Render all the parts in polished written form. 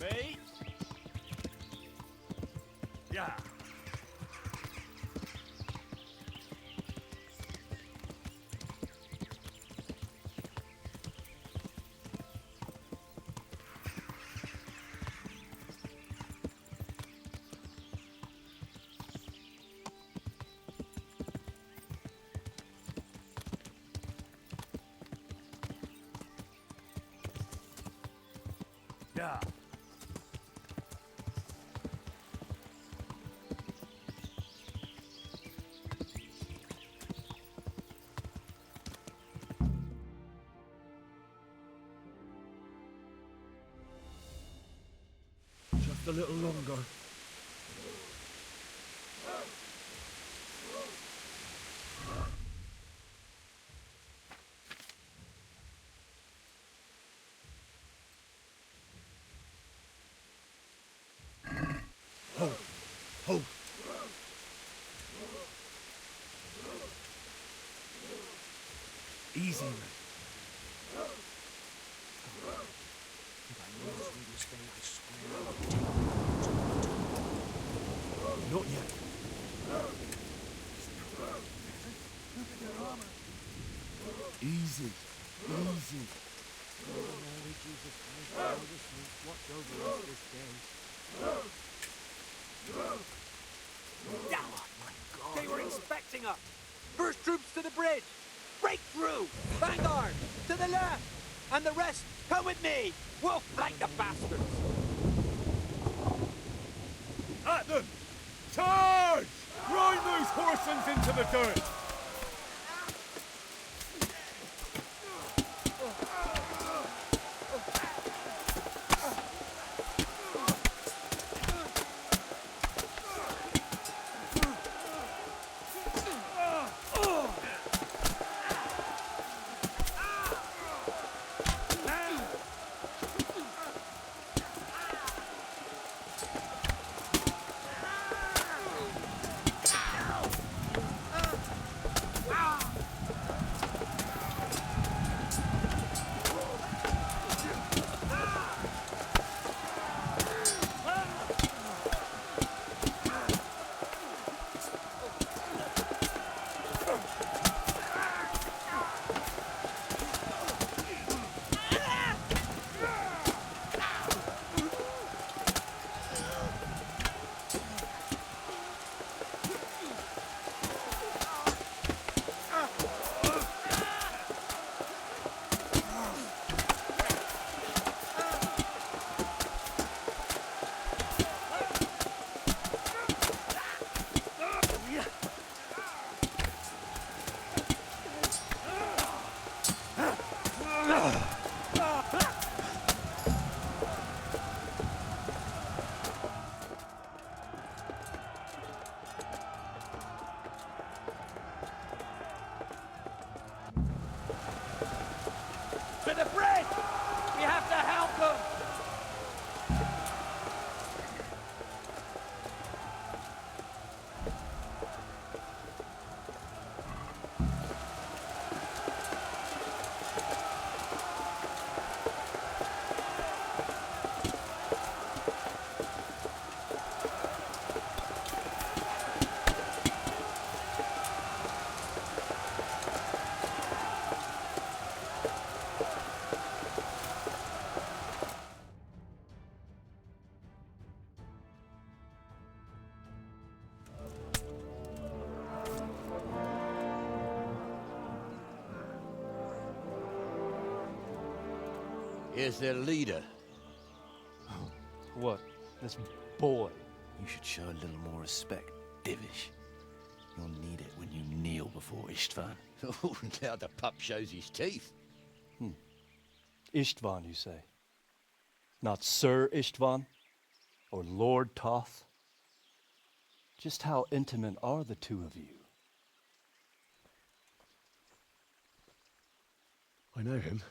Me? Yeah. Yeah. Just a little longer. Hold. Hold. Easy, man. If I knew this way this way, I swear I would take you. Not yet. Look at their armor. Easy. Easy. Mary, Jesus Christ, all the saints, watch over us this day. Oh my God. They were expecting us! First troops to the bridge! Break through! Vanguard! To the left! And the rest, come with me! We'll flank the bastards! At them! Charge! Grind those horsens into the dirt! To the bridge! We have to help them! Here's their leader. What? This boy? You should show a little more respect, Divish. You'll need it when you kneel before Istvan. Oh, now the pup shows his teeth. Istvan, you say? Not Sir Istvan? Or Lord Toth? Just how intimate are the two of you? I know him.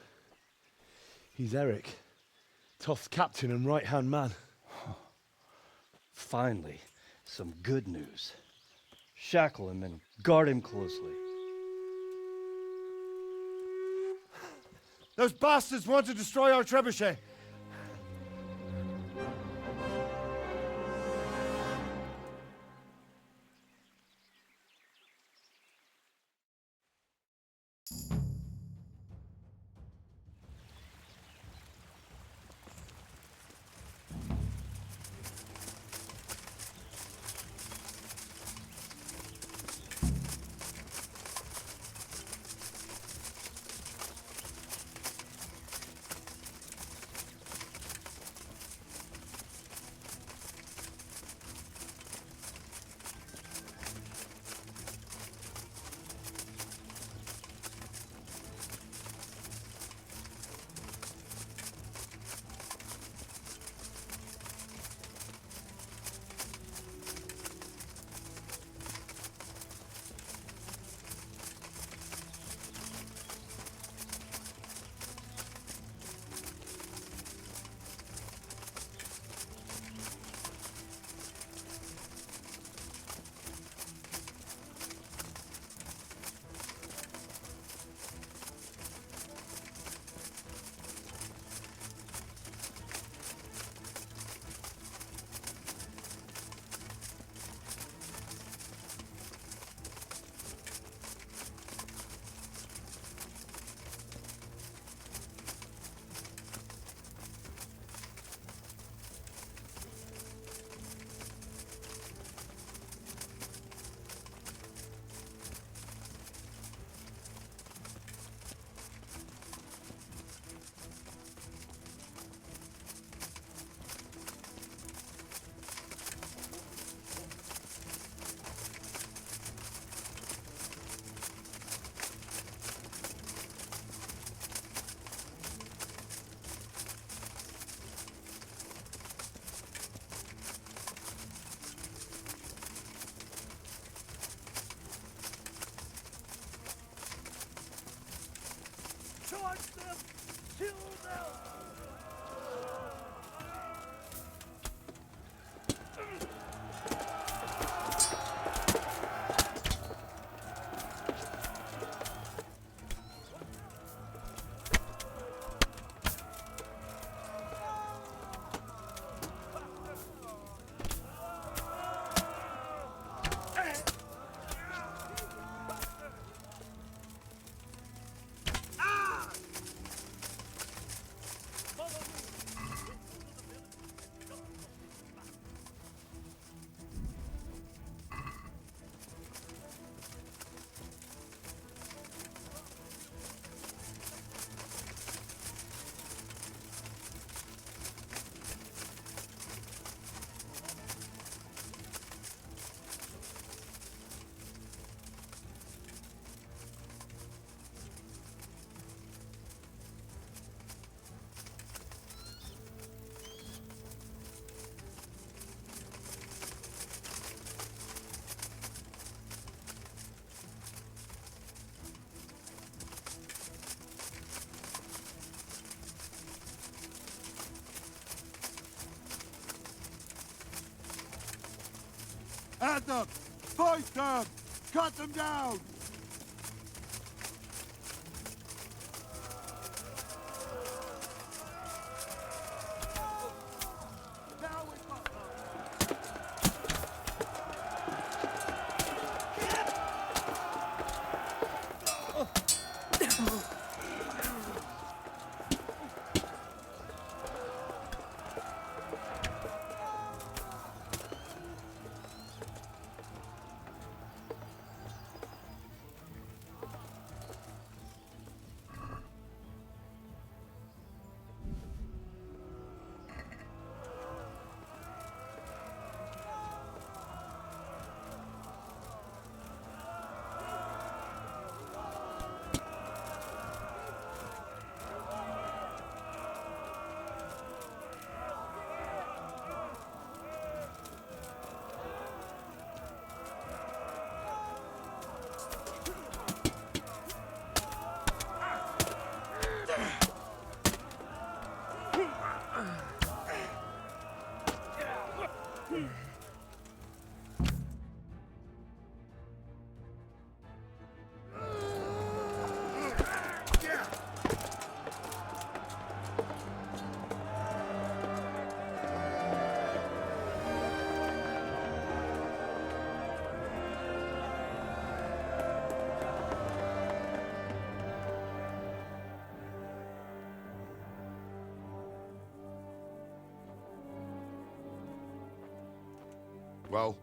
He's Eric, Toth's captain and right-hand man. Finally, some good news. Shackle him and guard him closely. Those bastards want to destroy our trebuchet. at them! Fight them! Cut them down! Well,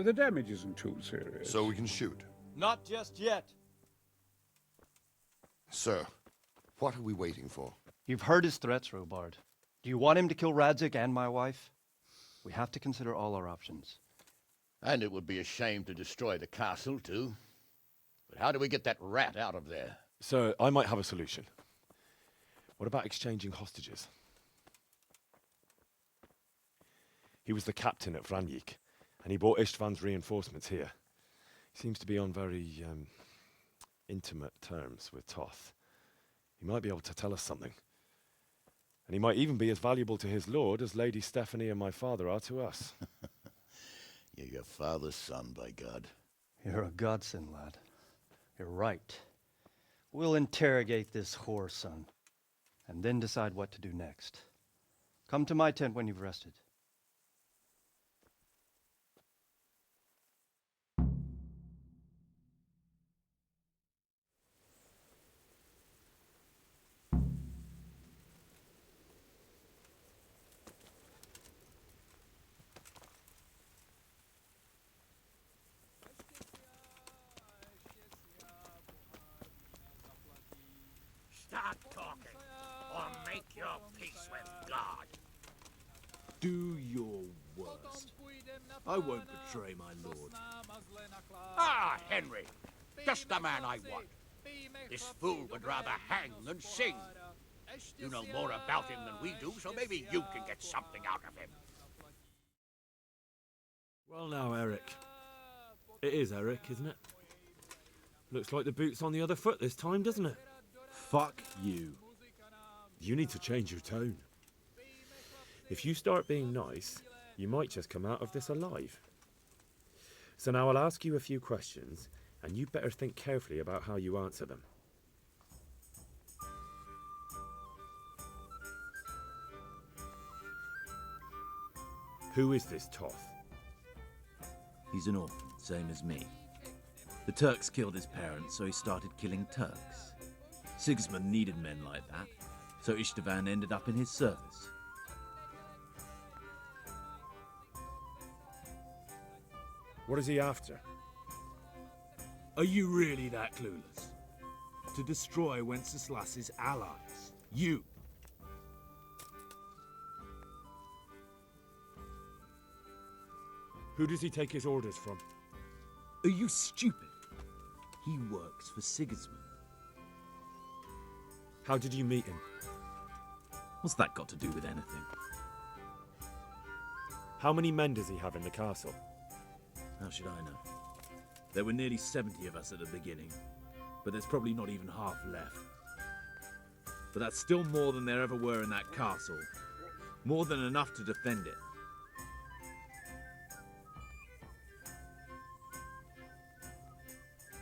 The damage isn't too serious. so we can shoot. Not just yet. Sir, what are we waiting for? You've heard his threats, Robard. Do you want him to kill Radzig and my wife? We have to consider all our options. And it would be a shame to destroy the castle, too. But how do we get that rat out of there? So, I might have a solution. What about exchanging hostages? He was the captain at Vranjik, and he brought Istvan's reinforcements here. He seems to be on very, intimate terms with Toth. He might be able to tell us something. And he might even be as valuable to his lord as Lady Stephanie and my father are to us. You're your father's son, by God. You're a godsend, lad. You're right. We'll interrogate this whore son, and then decide what to do next. Come to my tent when you've rested. Start talking, or make your peace with God. Do your worst. I won't betray my lord. Ah, Henry, just the man I want. This fool would rather hang than sing. You know more about him than we do, so maybe you can get something out of him. Well now, Eric. It is Eric, isn't it? Looks like the boot's on the other foot this time, doesn't it? Fuck you. You need to change your tone. If you start being nice, you might just come out of this alive. So now I'll ask you a few questions, and you better think carefully about how you answer them. Who is this Toth? He's an orphan, same as me. The Turks killed his parents, so he started killing Turks. Sigismund needed men like that, so Istvan ended up in his service. What is he after? Are you really that clueless? To destroy Wenceslas's allies. You. Who does he take his orders from? Are you stupid? He works for Sigismund. How did you meet him? What's that got to do with anything? How many men does he have in the castle? How should I know? There were nearly 70 of us at the beginning, but there's probably not even half left. But that's still more than there ever were in that castle. More than enough to defend it.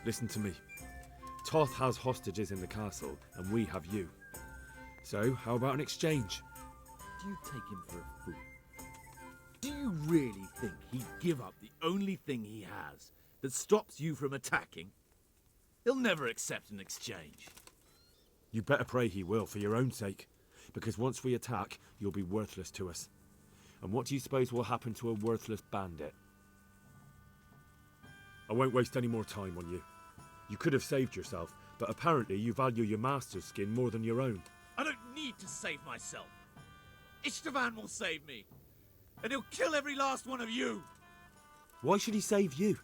Listen to me. Toth has hostages in the castle, and we have you. So, how about an exchange? Do you take him for a fool? Do you really think he'd give up the only thing he has that stops you from attacking? He'll never accept an exchange. You better pray he will, for your own sake. Because once we attack, you'll be worthless to us. And what do you suppose will happen to a worthless bandit? I won't waste any more time on you. You could have saved yourself, but apparently you value your master's skin more than your own. I don't need to save myself. Istvan will save me. And he'll kill every last one of you. Why should he save you?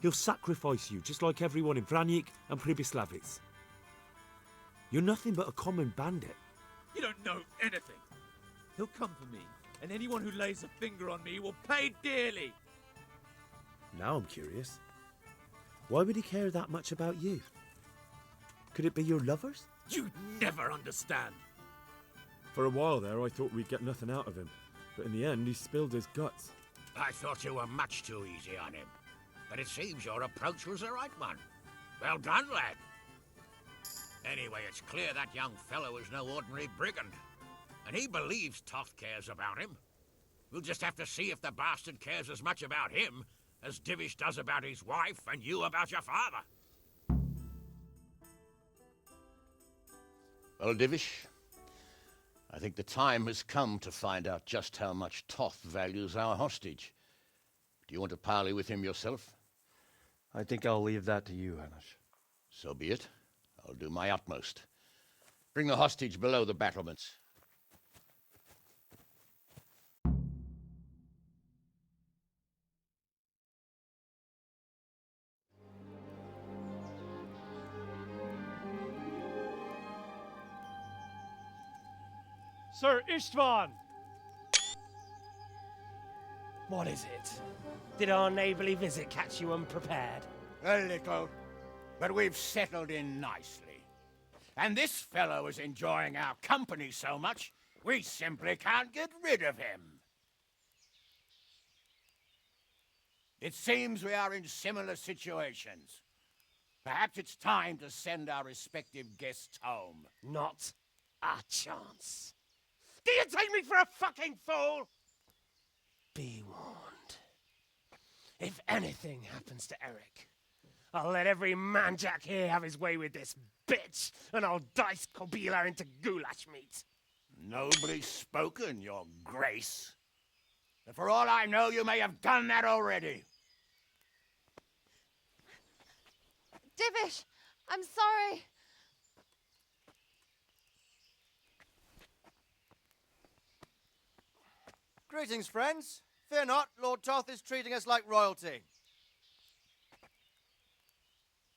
He'll sacrifice you, just like everyone in Vranyik and Pribyslavitz. You're nothing but a common bandit. You don't know anything. He'll come for me, and anyone who lays a finger on me will pay dearly. Now I'm curious. Why would he care that much about you? Could it be your lovers? You'd never understand. For a while there, I thought we'd get nothing out of him. But in the end, he spilled his guts. I thought you were much too easy on him. But it seems your approach was the right one. Well done, lad. Anyway, it's clear that young fellow is no ordinary brigand. And he believes Toth cares about him. We'll just have to see if the bastard cares as much about him as Divish does about his wife and you about your father. Well, Divish, I think the time has come to find out just how much Toth values our hostage. Do you want to parley with him yourself? I think I'll leave that to you, Hanish. So be it. I'll do my utmost. Bring the hostage below the battlements. Sir Istvan! What is it? Did our neighborly visit catch you unprepared? A little, but we've settled in nicely. And this fellow is enjoying our company so much, we simply can't get rid of him. It seems we are in similar situations. Perhaps it's time to send our respective guests home. Not a chance. Do you take me for a fucking fool? Be warned. If anything happens to Eric, I'll let every manjack here have his way with this bitch, and I'll dice Kobila into goulash meat. Nobly spoken, your grace. But for all I know, you may have done that already. Divish, I'm sorry. Greetings, friends. Fear not, Lord Toth is treating us like royalty.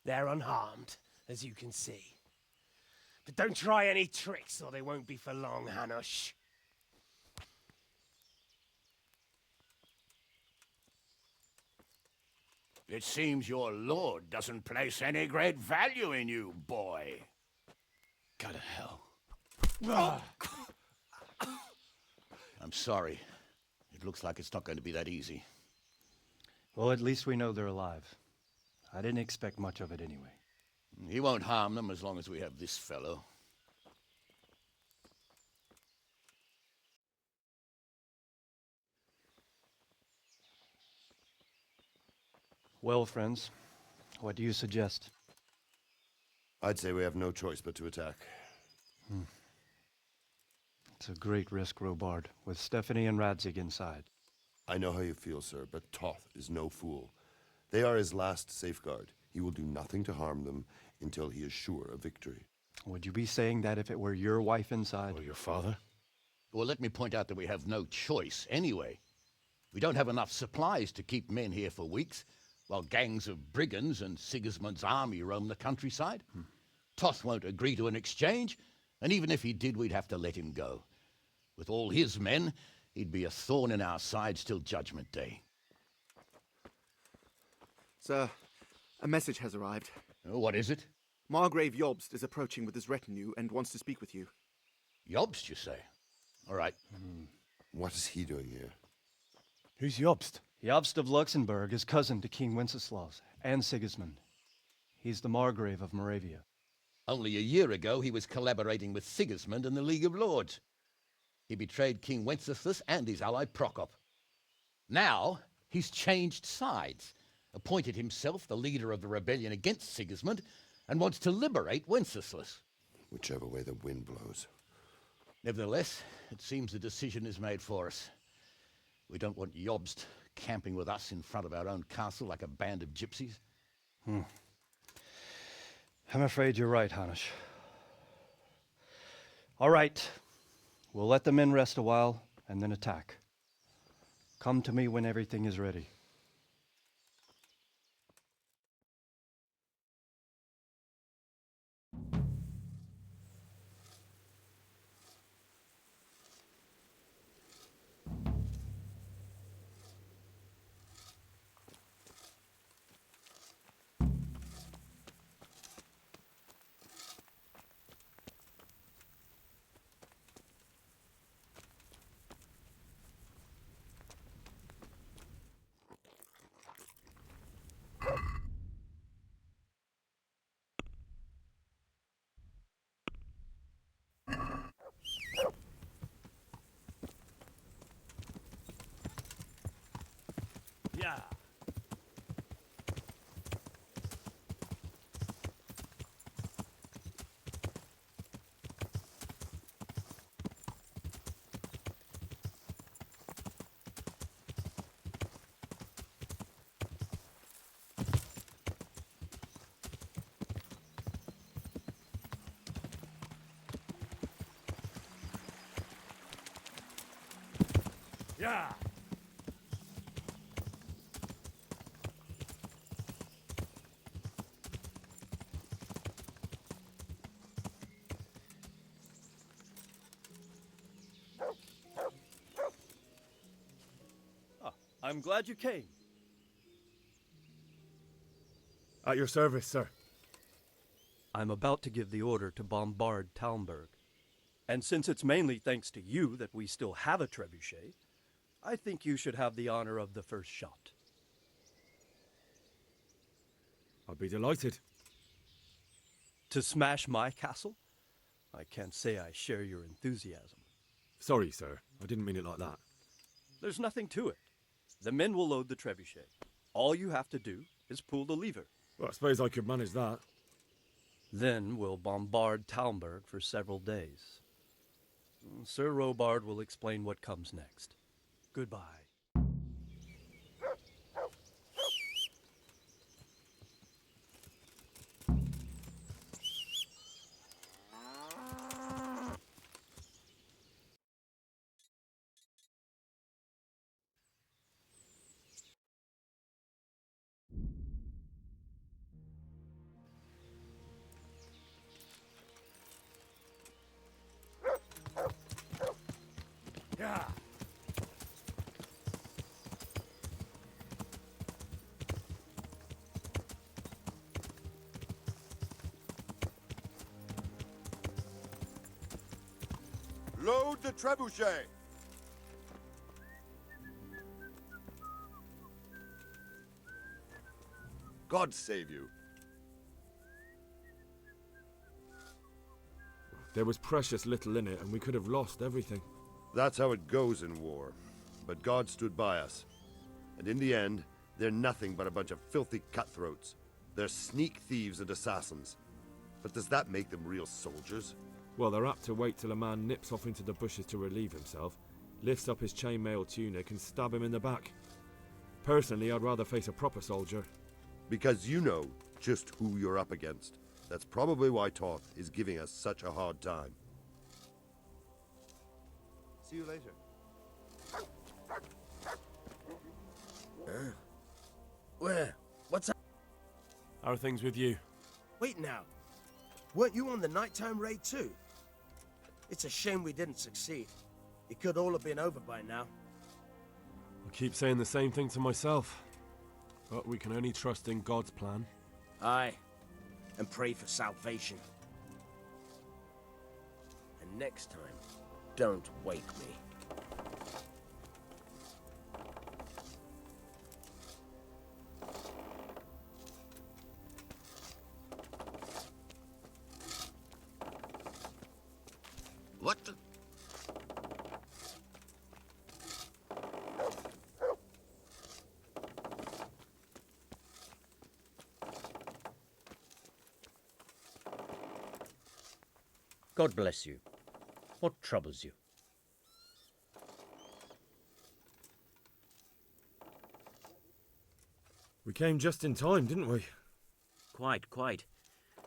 They're unharmed, as you can see. But don't try any tricks, or they won't be for long, Hanush. It seems your lord doesn't place any great value in you, boy. Go to hell. I'm sorry. It looks like it's not going to be that easy. Well, at least we know they're alive. I didn't expect much of it anyway. He won't harm them as long as we have this fellow. Well, friends, what do you suggest? I'd say we have no choice but to attack. It's a great risk, Robard, with Stephanie and Radzig inside. I know how you feel, sir, but Toth is no fool. They are his last safeguard. He will do nothing to harm them until he is sure of victory. Would you be saying that if it were your wife inside? Or your father? Well, let me point out that we have no choice anyway. We don't have enough supplies to keep men here for weeks, while gangs of brigands and Sigismund's army roam the countryside. Toth won't agree to an exchange, and even if he did, we'd have to let him go. With all his men, he'd be a thorn in our sides till Judgment Day. Sir, a message has arrived. Oh, what is it? Margrave Jobst is approaching with his retinue and wants to speak with you. Jobst, you say? All right. What is he doing here? Who's Jobst? Jobst of Luxembourg is cousin to King Wenceslaus and Sigismund. He's the Margrave of Moravia. Only a year ago, he was collaborating with Sigismund and the League of Lords. He betrayed King Wenceslas and his ally Prokop. Now, he's changed sides, appointed himself the leader of the rebellion against Sigismund, and wants to liberate Wenceslas. Whichever way the wind blows. Nevertheless, it seems the decision is made for us. We don't want Jobst camping with us in front of our own castle like a band of gypsies. I'm afraid you're right, Hanish. All right. We'll let the men rest a while and then attack. Come to me when everything is ready. Yeah. Yeah. I'm glad you came. At your service, sir. I'm about to give the order to bombard Talmberg. And since it's mainly thanks to you that we still have a trebuchet, I think you should have the honor of the first shot. I'll be delighted. To smash my castle? I can't say I share your enthusiasm. Sorry, sir. I didn't mean it like that. There's nothing to it. The men will load the trebuchet. All you have to do is pull the lever. Well, I suppose I could manage that. Then we'll bombard Talmberg for several days. Sir Robard will explain what comes next. Goodbye. Yeah. Load the trebuchet! God save you. There was precious little in it, and we could have lost everything. That's how it goes in war. But God stood by us. And in the end, they're nothing but a bunch of filthy cutthroats. They're sneak thieves and assassins. But does that make them real soldiers? Well, they're apt to wait till a man nips off into the bushes to relieve himself, lifts up his chainmail tunic and stab him in the back. Personally, I'd rather face a proper soldier. Because you know just who you're up against. That's probably why Toth is giving us such a hard time. See you later. Where? What's up? How are things with you? Wait now. Weren't you on the nighttime raid too? It's a shame we didn't succeed. It could all have been over by now. I keep saying the same thing to myself. But we can only trust in God's plan. Aye. And pray for salvation. And next time, don't wake me. What the? God bless you. What troubles you? We came just in time, didn't we? Quite.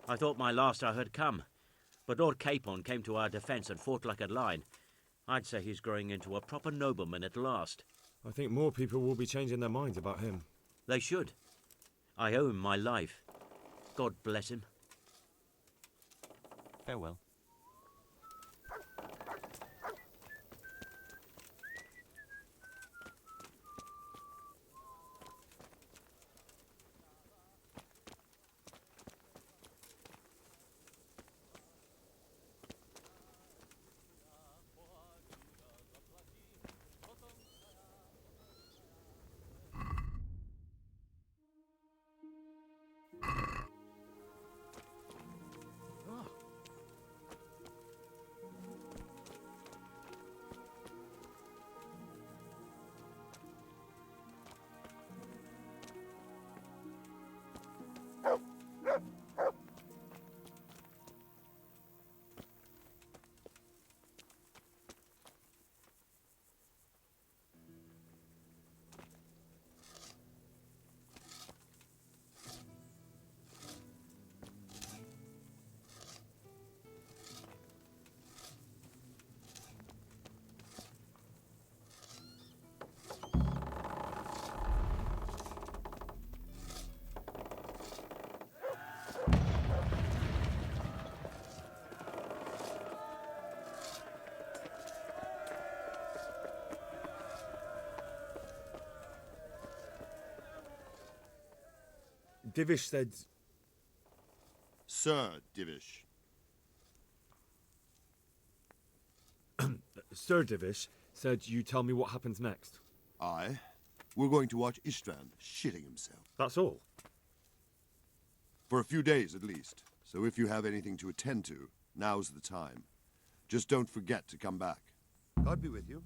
I thought my last hour had come. But Lord Capon came to our defence and fought like a lion. I'd say he's growing into a proper nobleman at last. I think more people will be changing their minds about him. They should. I owe him my life. God bless him. Farewell. Divish said... Sir Divish. Sir Divish said you tell me what happens next. Aye. We're going to watch Istvan shitting himself. That's all? For a few days at least. So if you have anything to attend to, now's the time. Just don't forget to come back. God be with you.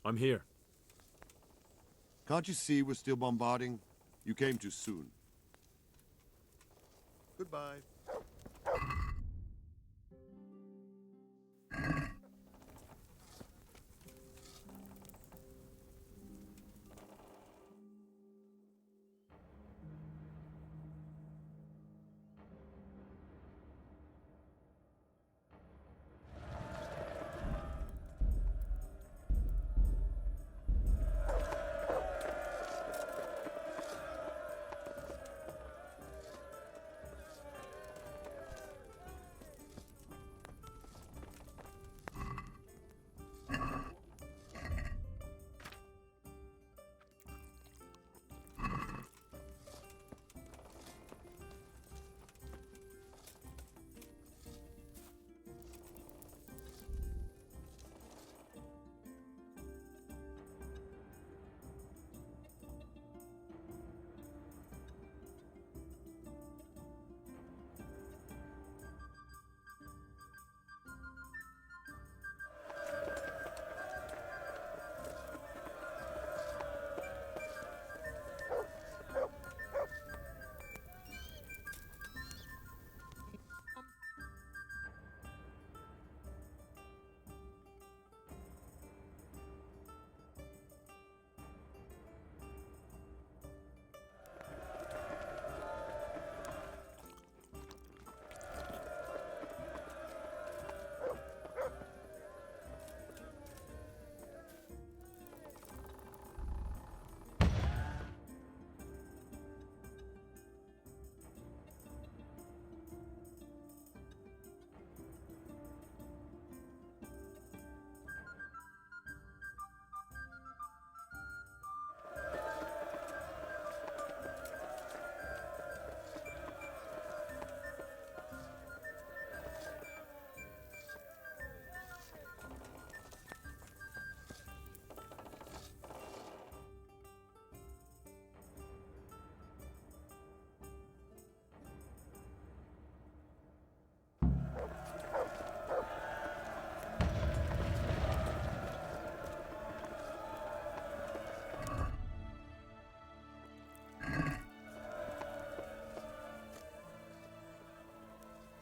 I'm here. Can't you see we're still bombarding? You came too soon. Goodbye.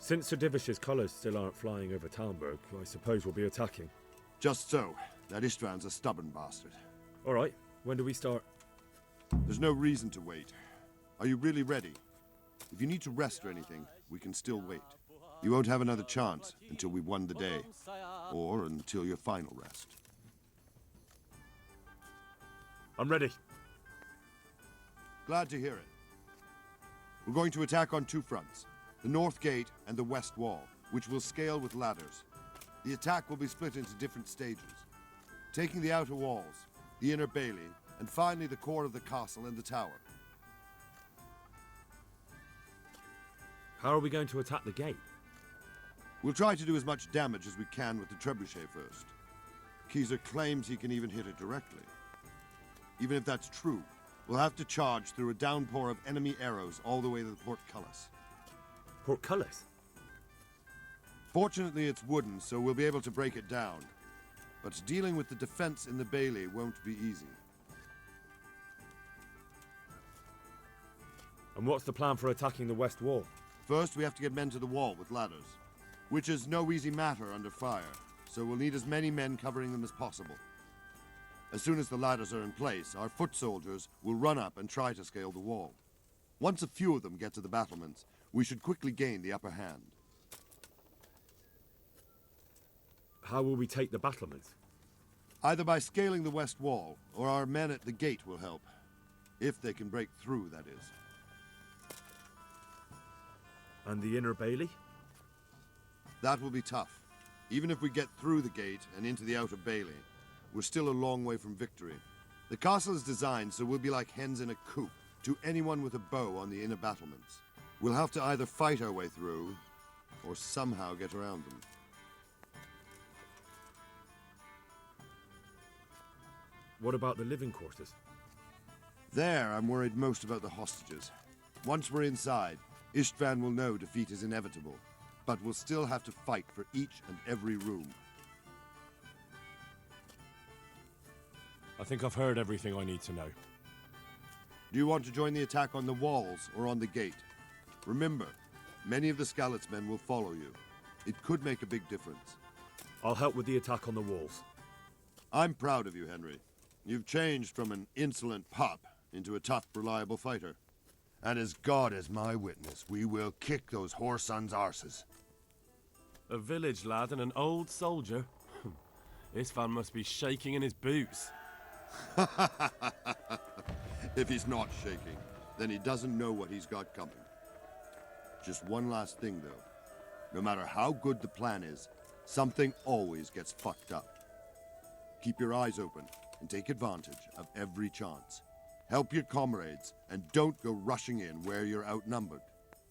Since Sir Divish's colours still aren't flying over Talmberg, I suppose we'll be attacking. Just so. That Istvan's a stubborn bastard. All right, when do we start? There's no reason to wait. Are you really ready? If you need to rest or anything, we can still wait. You won't have another chance until we've won the day, or until your final rest. I'm ready. Glad to hear it. We're going to attack on two fronts, the North Gate and the West Wall, which will scale with ladders. The attack will be split into different stages, taking the outer walls, the inner bailey, and finally the core of the castle and the tower. How are we going to attack the gate? We'll try to do as much damage as we can with the trebuchet first. Keezer claims he can even hit it directly. Even if that's true, we'll have to charge through a downpour of enemy arrows all the way to the portcullis. Portcullis? Fortunately, it's wooden, so we'll be able to break it down. But dealing with the defense in the bailey won't be easy. And what's the plan for attacking the West Wall? First, we have to get men to the wall with ladders, which is no easy matter under fire, so we'll need as many men covering them as possible. As soon as the ladders are in place, our foot soldiers will run up and try to scale the wall. Once a few of them get to the battlements, we should quickly gain the upper hand. How will we take the battlements? Either by scaling the west wall, or our men at the gate will help. If they can break through, that is. And the inner bailey? That will be tough. Even if we get through the gate and into the outer bailey, we're still a long way from victory. The castle is designed so we'll be like hens in a coop to anyone with a bow on the inner battlements. We'll have to either fight our way through, or somehow get around them. What about the living quarters? There, I'm worried most about the hostages. Once we're inside, Istvan will know defeat is inevitable, but we'll still have to fight for each and every room. I think I've heard everything I need to know. Do you want to join the attack on the walls or on the gate? Remember, many of the Skalitz men will follow you. It could make a big difference. I'll help with the attack on the walls. I'm proud of you, Henry. You've changed from an insolent pup into a tough, reliable fighter. And as God is my witness, we will kick those whore sons' arses. A village lad and an old soldier? This fan must be shaking in his boots. If he's not shaking, then he doesn't know what he's got coming. Just one last thing, though. No matter how good the plan is, something always gets fucked up. Keep your eyes open and take advantage of every chance. Help your comrades, and don't go rushing in where you're outnumbered.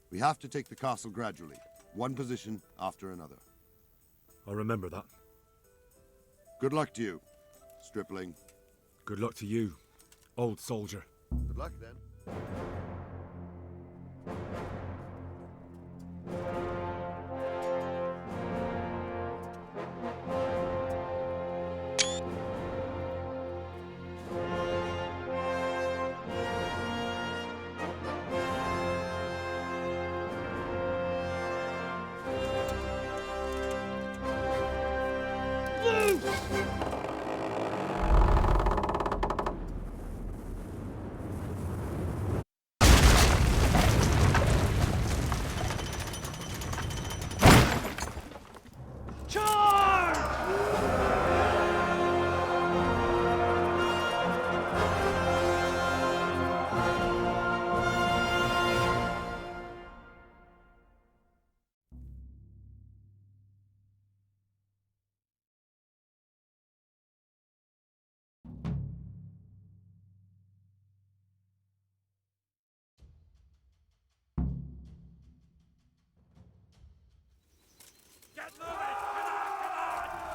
We have to take the castle gradually, one position after another. I'll remember that. Good luck to you, stripling. Good luck to you, old soldier. Good luck, then.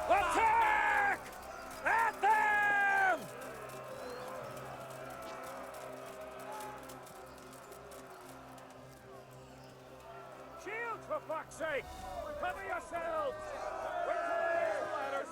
Attack! At them! Shield, for fuck's sake! Cover yourselves! Wait till I raise the ladders!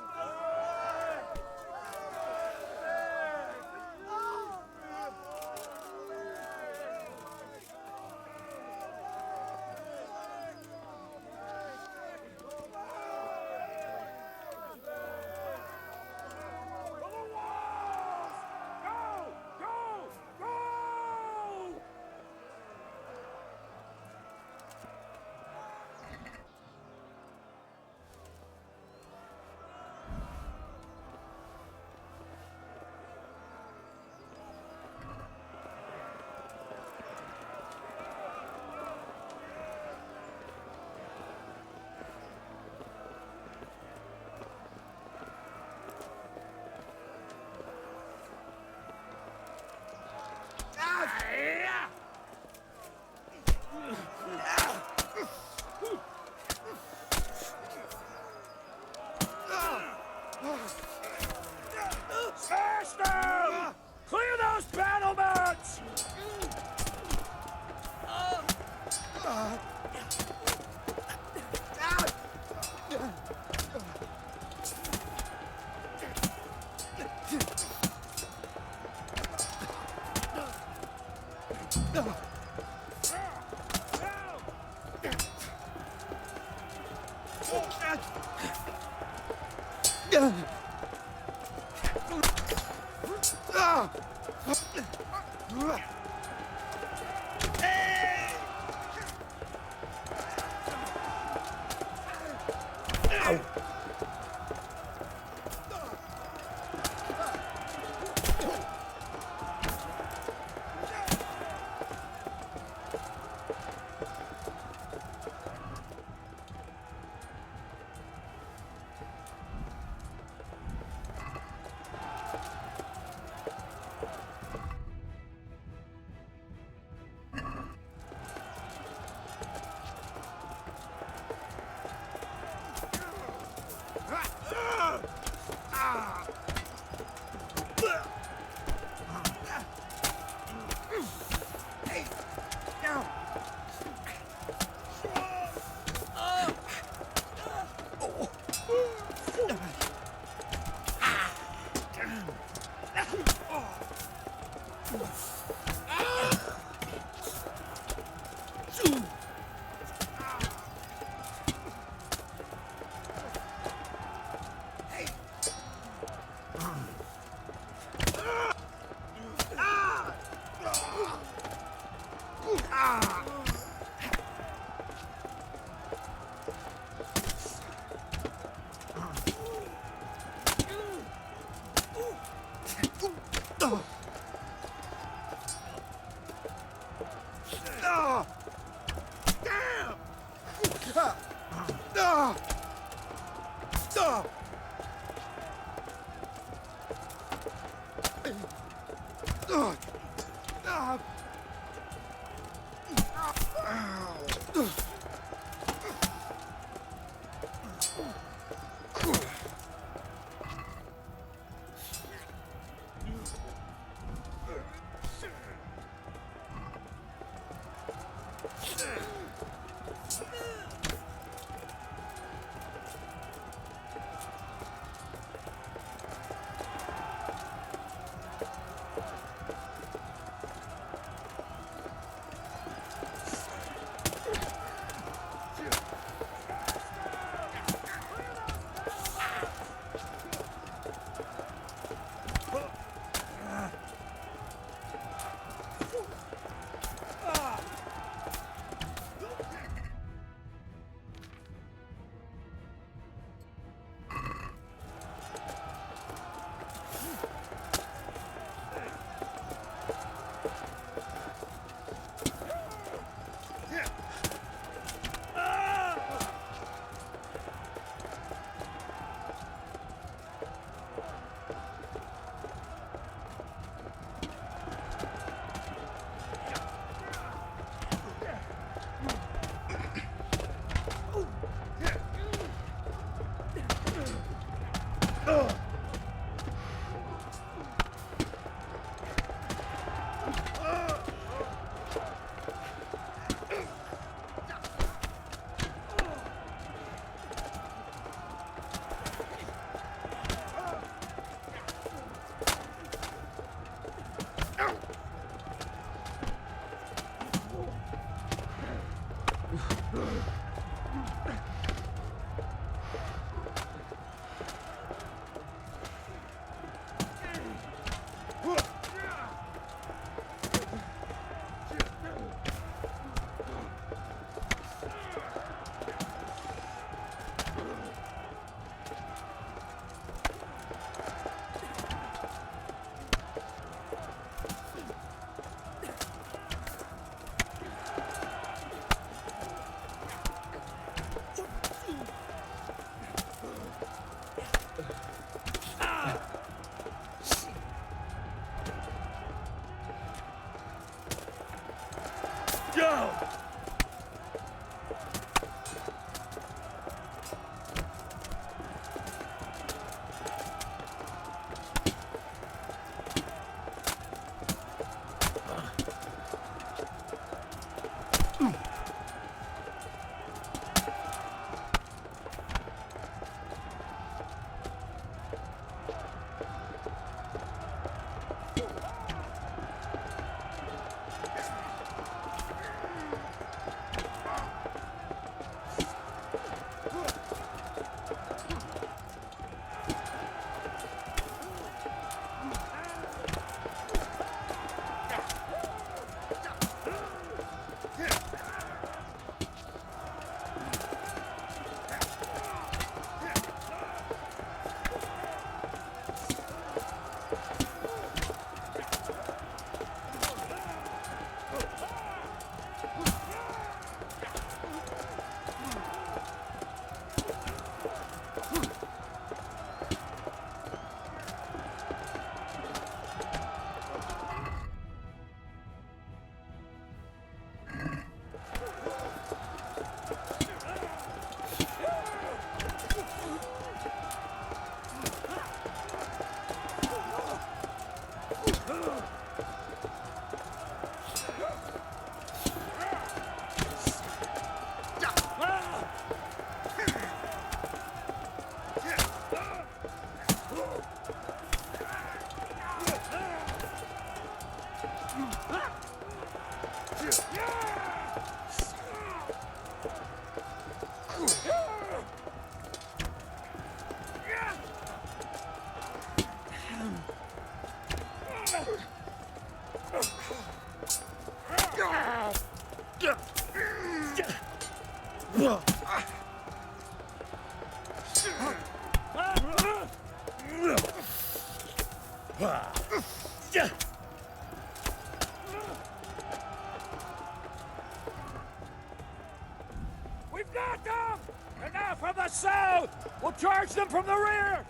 We've got them! And now from the south! We'll charge them from the rear!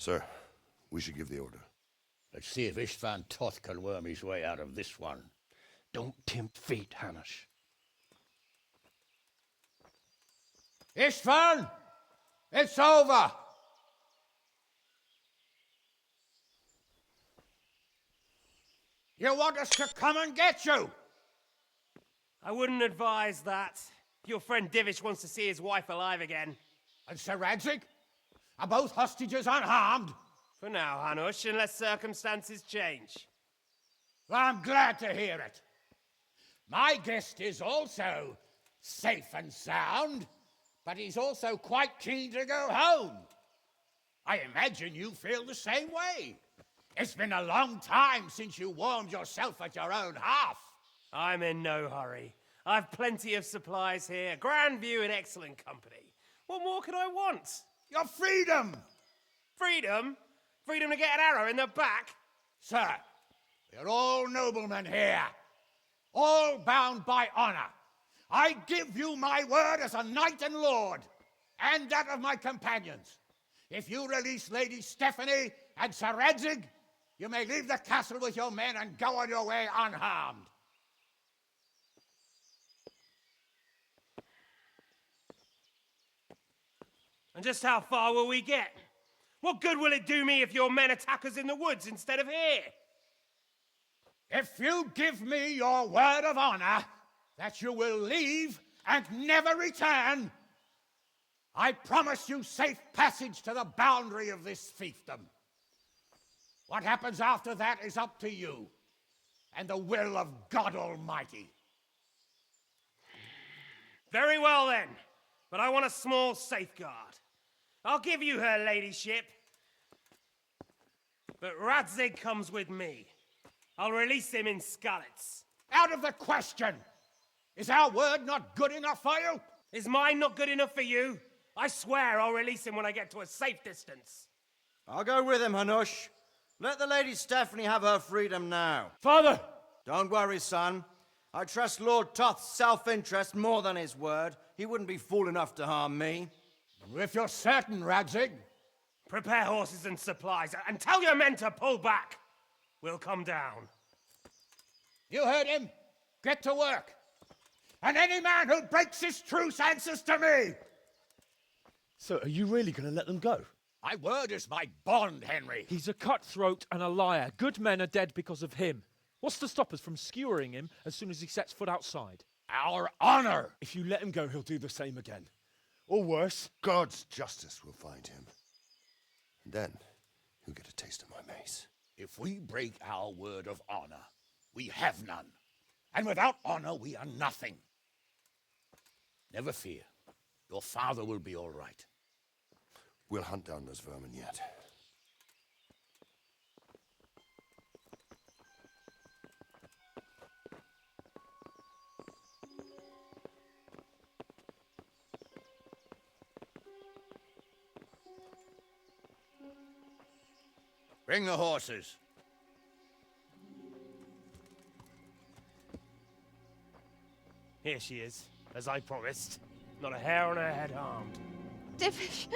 Sir, we should give the order. Let's see if Istvan Toth can worm his way out of this one. Don't tempt fate, Hanush. Istvan! It's over! You want us to come and get you? I wouldn't advise that. Your friend Divish wants to see his wife alive again. And Sir Radzig? Are both hostages unharmed? For now, Hanush, unless circumstances change. Well, I'm glad to hear it. My guest is also safe and sound, but he's also quite keen to go home. I imagine you feel the same way. It's been a long time since you warmed yourself at your own hearth. I'm in no hurry. I've plenty of supplies here, grand view and excellent company. What more could I want? Your freedom! Freedom? Freedom to get an arrow in the back? Sir, we're all noblemen here, all bound by honor. I give you my word as a knight and lord, and that of my companions. If you release Lady Stephanie and Sir Radzig, you may leave the castle with your men and go on your way unharmed. And just how far will we get? What good will it do me if your men attack us in the woods instead of here? If you give me your word of honor that you will leave and never return, I promise you safe passage to the boundary of this fiefdom. What happens after that is up to you and the will of God Almighty. Very well then, but I want a small safeguard. I'll give you her ladyship, but Radzig comes with me. I'll release him in Skalitz. Out of the question! Is our word not good enough for you? Is mine not good enough for you? I swear I'll release him when I get to a safe distance. I'll go with him, Hanush. Let the Lady Stephanie have her freedom now. Father! Don't worry, son. I trust Lord Toth's self-interest more than his word. He wouldn't be fool enough to harm me. If you're certain, Radzig. Prepare horses and supplies, and tell your men to pull back. We'll come down. You heard him. Get to work. And any man who breaks his truce answers to me. So, are you really going to let them go? My word is my bond, Henry. He's a cutthroat and a liar. Good men are dead because of him. What's to stop us from skewering him as soon as he sets foot outside? Our honor! If you let him go, he'll do the same again. Or worse. God's justice will find him. And then he'll get a taste of my mace. If we break our word of honor, we have none. And without honor, we are nothing. Never fear. Your father will be all right. We'll hunt down those vermin yet. Bring the horses. Here she is, as I promised. Not a hair on her head harmed. Divish,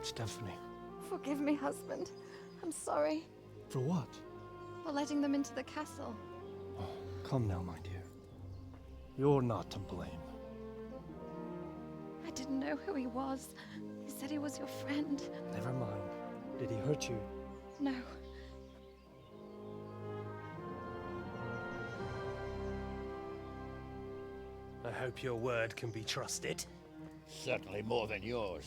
Stephanie. forgive me, husband. I'm sorry. For what? for letting them into the castle. Come now, my dear. You're not to blame. I didn't know who he was. He said he was your friend. Never mind. Did he hurt you? No. I hope your word can be trusted. Certainly more than yours.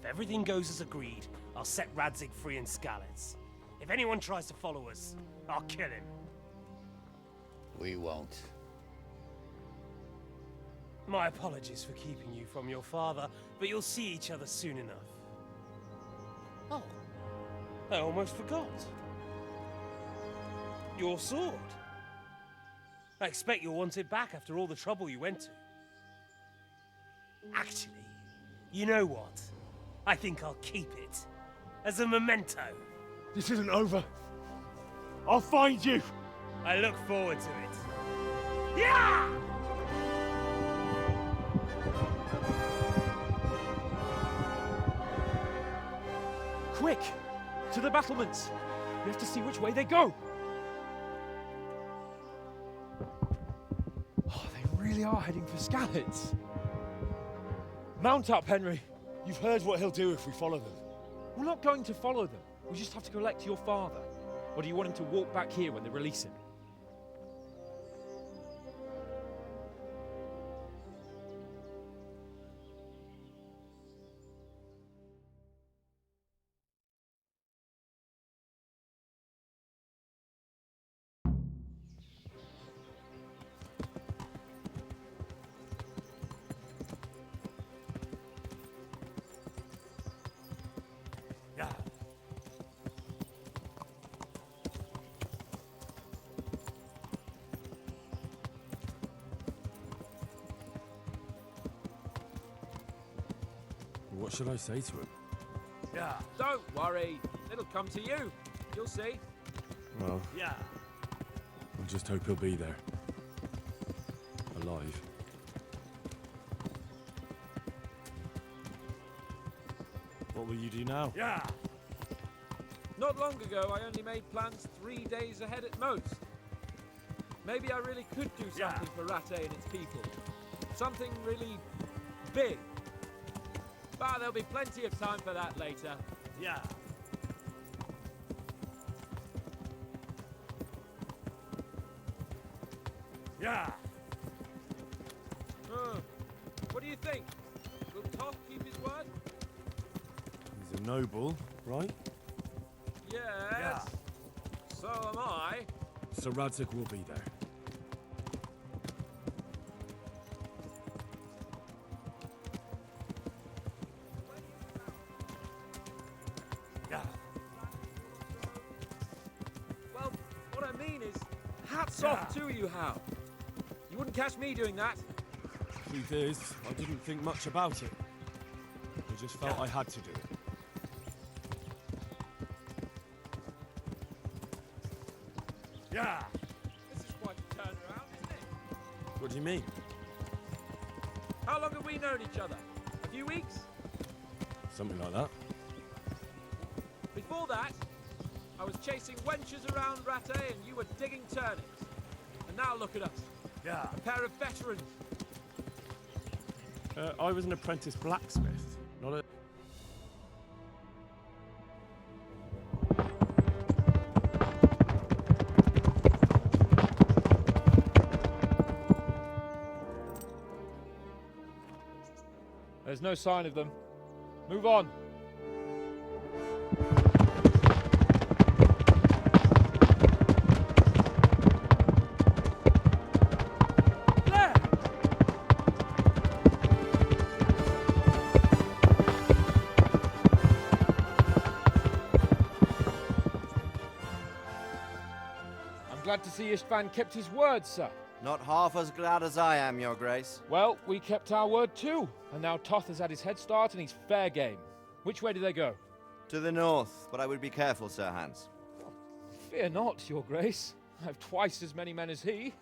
If everything goes as agreed, I'll set Radzig free in Skalitz. If anyone tries to follow us, I'll kill him. We won't. My apologies for keeping you from your father, but you'll see each other soon enough. Oh, I almost forgot. Your sword. I expect you'll want it back after all the trouble you went to. Actually, you know what? I think I'll keep it. As a memento. This isn't over. I'll find you! I look forward to it. Yeah! Quick! To the battlements! We have to see which way they go! Oh, they really are heading for Skalitz. Mount up, Henry. You've heard what he'll do if we follow them. We're not going to follow them. We just have to collect your father. Or do you want him to walk back here when they release him? What should I say to him? Yeah. Don't worry. It'll come to you. You'll see. Well, Yeah. I just hope he'll be there. Alive. What will you do now? Yeah. Not long ago, I only made plans 3 days ahead at most. Maybe I really could do something for Rattay and its people. Something really big. But there'll be plenty of time for that later. Yeah. Yeah. What do you think? Will Toth keep his word? He's a noble, right? Yes. Yeah. So am I. So Radzig will be there. Yeah. Well, what I mean is, hats off to you, Hal. You wouldn't catch me doing that. Truth is, I didn't think much about it. I just felt I had to do it. Yeah. This is quite a turnaround, isn't it? What do you mean? How long have we known each other? A few weeks? Something like that. Before that, I was chasing wenches around Rattay and you were digging turnips. And now look at us. Yeah. A pair of veterans. I was an apprentice blacksmith, not a... There's no sign of them. Move on. Glad to see Istvan kept his word, sir. Not half as glad as I am, Your Grace. Well, we kept our word too. And now Toth has had his head start and he's fair game. Which way do they go? To the north, but I would be careful, Sir Hans. Fear not, Your Grace. I have twice as many men as he.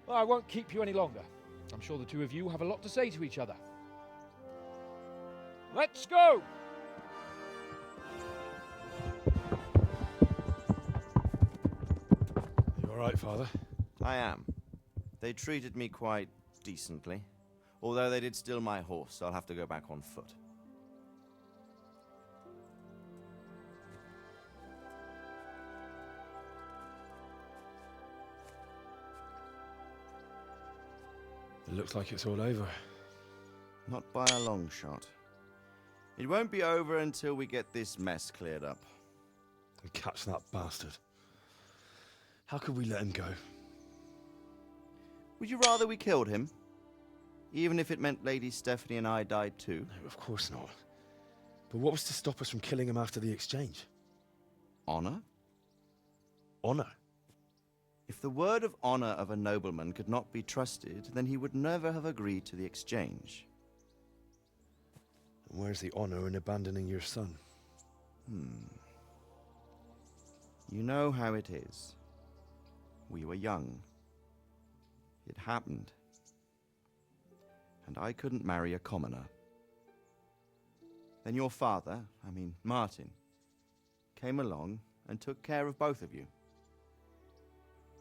Well, I won't keep you any longer. I'm sure the two of you have a lot to say to each other. Let's go! right, Father? I am. They treated me quite decently. Although they did steal my horse, so I'll have to go back on foot. It looks like it's all over. Not by a long shot. It won't be over until we get this mess cleared up. And catch that bastard. How could we let him go? Would you rather we killed him? Even if it meant Lady Stephanie and I died too? No, of course not. But what was to stop us from killing him after the exchange? Honor? Honor? If the word of honor of a nobleman could not be trusted, then he would never have agreed to the exchange. And where's the honor in abandoning your son? You know how it is. We were young. It happened. And I couldn't marry a commoner. Then your father, Martin, came along and took care of both of you.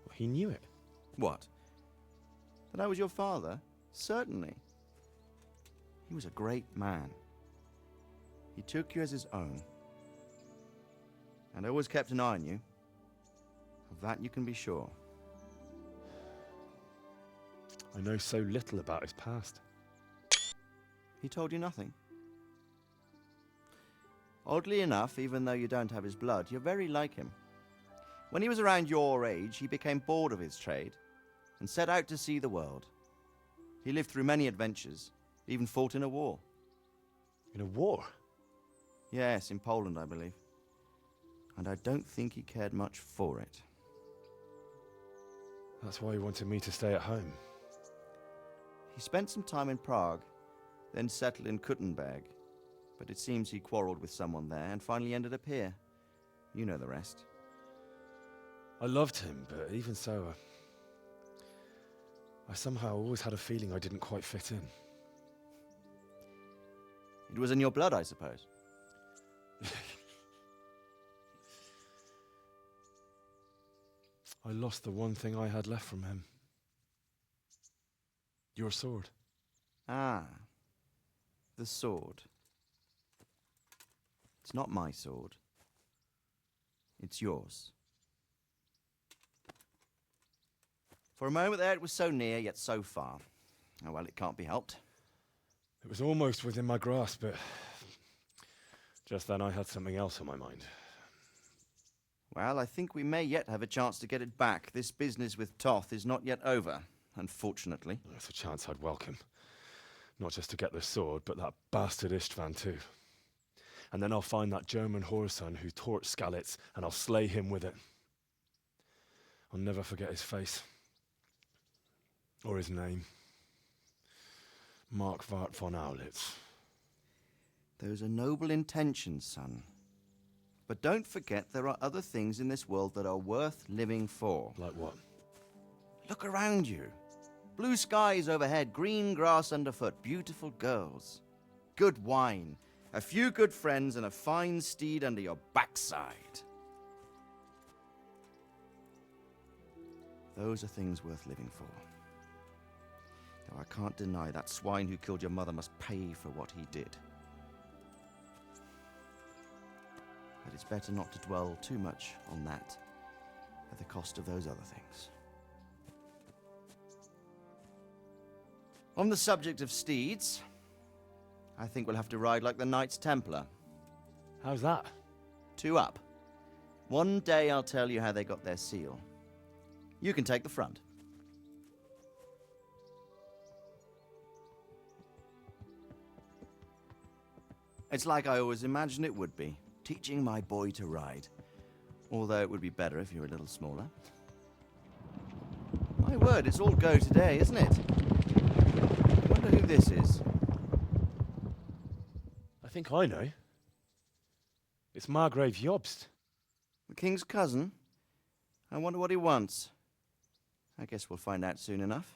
Well, he knew it. What? That I was your father? Certainly. He was a great man. He took you as his own. And always kept an eye on you. Of that you can be sure. I know so little about his past. He told you nothing? Oddly enough, even though you don't have his blood, you're very like him. When he was around your age, he became bored of his trade and set out to see the world. He lived through many adventures, even fought in a war. In a war? Yes, in Poland, I believe. And I don't think he cared much for it. That's why he wanted me to stay at home. He spent some time in Prague, then settled in Kuttenberg. But it seems he quarreled with someone there and finally ended up here. You know the rest. I loved him, but even so, I somehow always had a feeling I didn't quite fit in. It was in your blood, I suppose. I lost the one thing I had left from him. Your sword. Ah, the sword. It's not my sword. It's yours. For a moment there, it was so near, yet so far. Oh, well, it can't be helped. It was almost within my grasp, but just then I had something else on my mind. Well, I think we may yet have a chance to get it back. This business with Toth is not yet over, unfortunately. That's a chance I'd welcome. Not just to get the sword, but that bastard Istvan too. And then I'll find that German whoreson who torched Skalitz, and I'll slay him with it. I'll never forget his face. Or his name. Markwart von Aulitz. Those are noble intentions, son. But don't forget there are other things in this world that are worth living for. Like what? Look around you. Blue skies overhead, green grass underfoot, beautiful girls. Good wine, a few good friends, and a fine steed under your backside. Those are things worth living for. Though I can't deny that swine who killed your mother must pay for what he did. But it's better not to dwell too much on that at the cost of those other things. On the subject of steeds, I think we'll have to ride like the Knights Templar. How's that? 2 up. One day I'll tell you how they got their seal. You can take the front. It's like I always imagined it would be, teaching my boy to ride. Although it would be better if you were a little smaller. My word, it's all go today, isn't it? I wonder who this is. I think I know. It's Margrave Jobst. The king's cousin? I wonder what he wants. I guess we'll find out soon enough.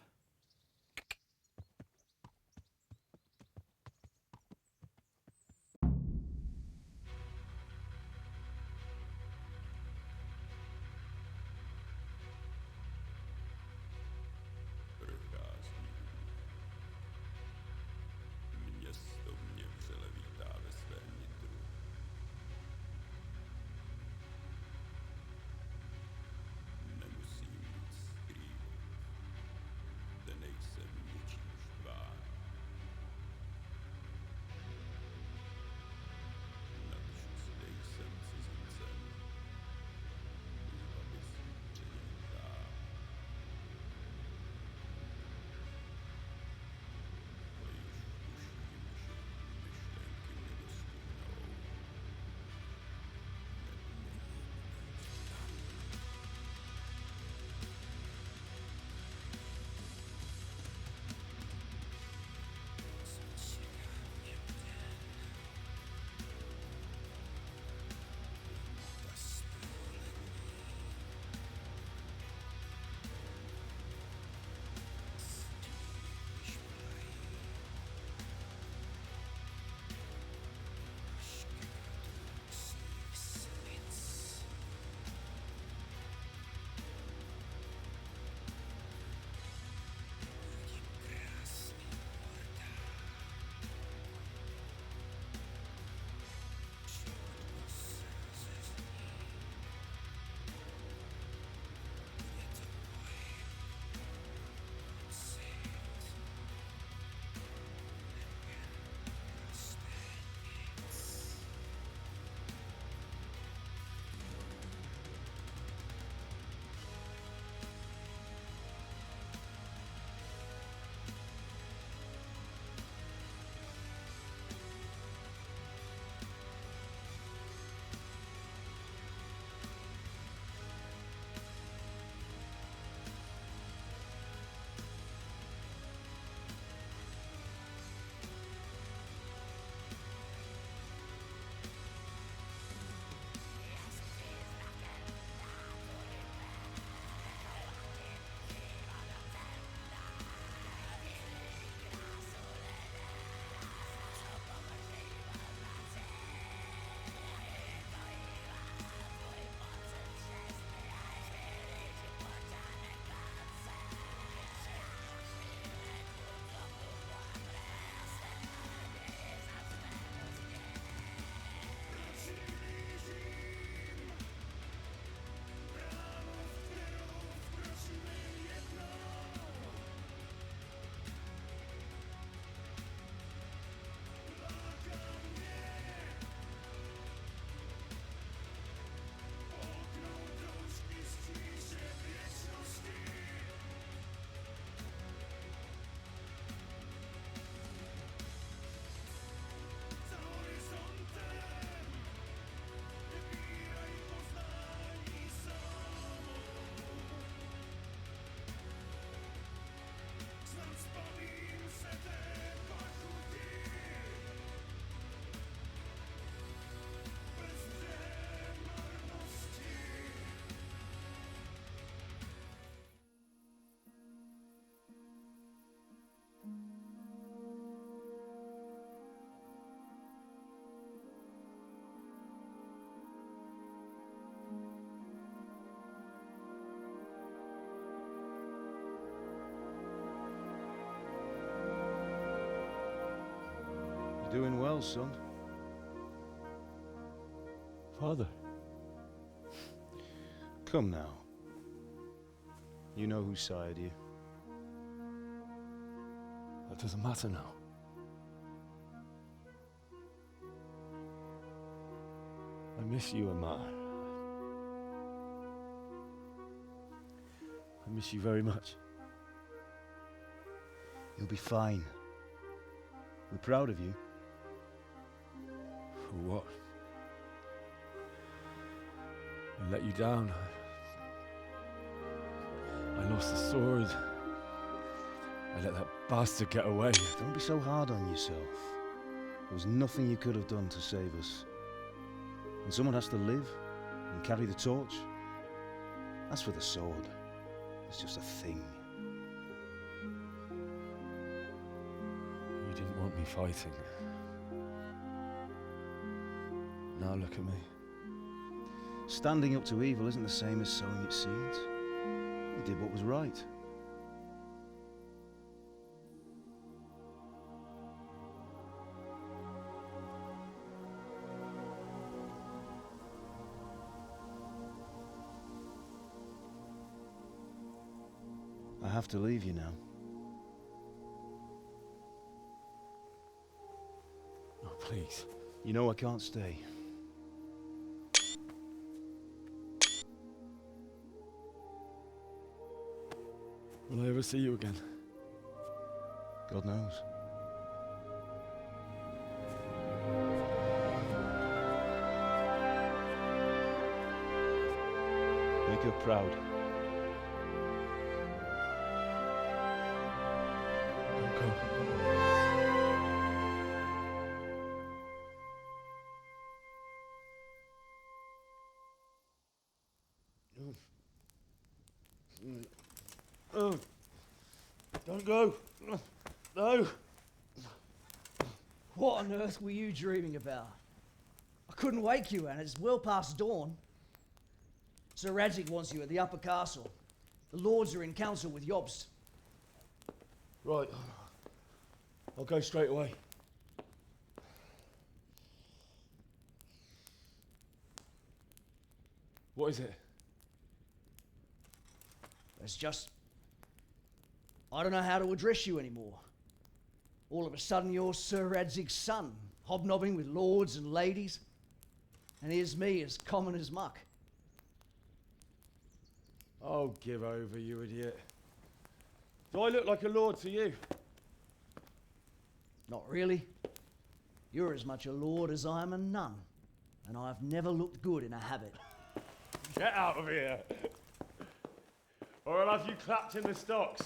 doing well, son. Father. Come now. You know who sired you. That doesn't matter now. I miss you, Amar. I miss you very much. You'll be fine. We're proud of you. For what? I let you down. I lost the sword. I let that bastard get away. Don't be so hard on yourself. There was nothing you could have done to save us. And someone has to live and carry the torch. As for the sword, it's just a thing. You didn't want me fighting. Now look at me. Standing up to evil isn't the same as sowing its seeds. You did what was right. I have to leave you now. Oh, please. You know I can't stay. Will I ever see you again? God knows. Make her proud. Don't go. Oh, don't go. No. What on earth were you dreaming about? I couldn't wake you, and it's well past dawn. Sir Radzig wants you at the upper castle. The lords are in council with Jobst. Right. I'll go straight away. What is it? It's just... I don't know how to address you anymore. All of a sudden you're Sir Radzig's son, hobnobbing with lords and ladies. And here's me, as common as muck. Oh, give over, you idiot. Do I look like a lord to you? Not really. You're as much a lord as I am a nun. And I've never looked good in a habit. Get out of here! Or I'll have you clapped in the stocks.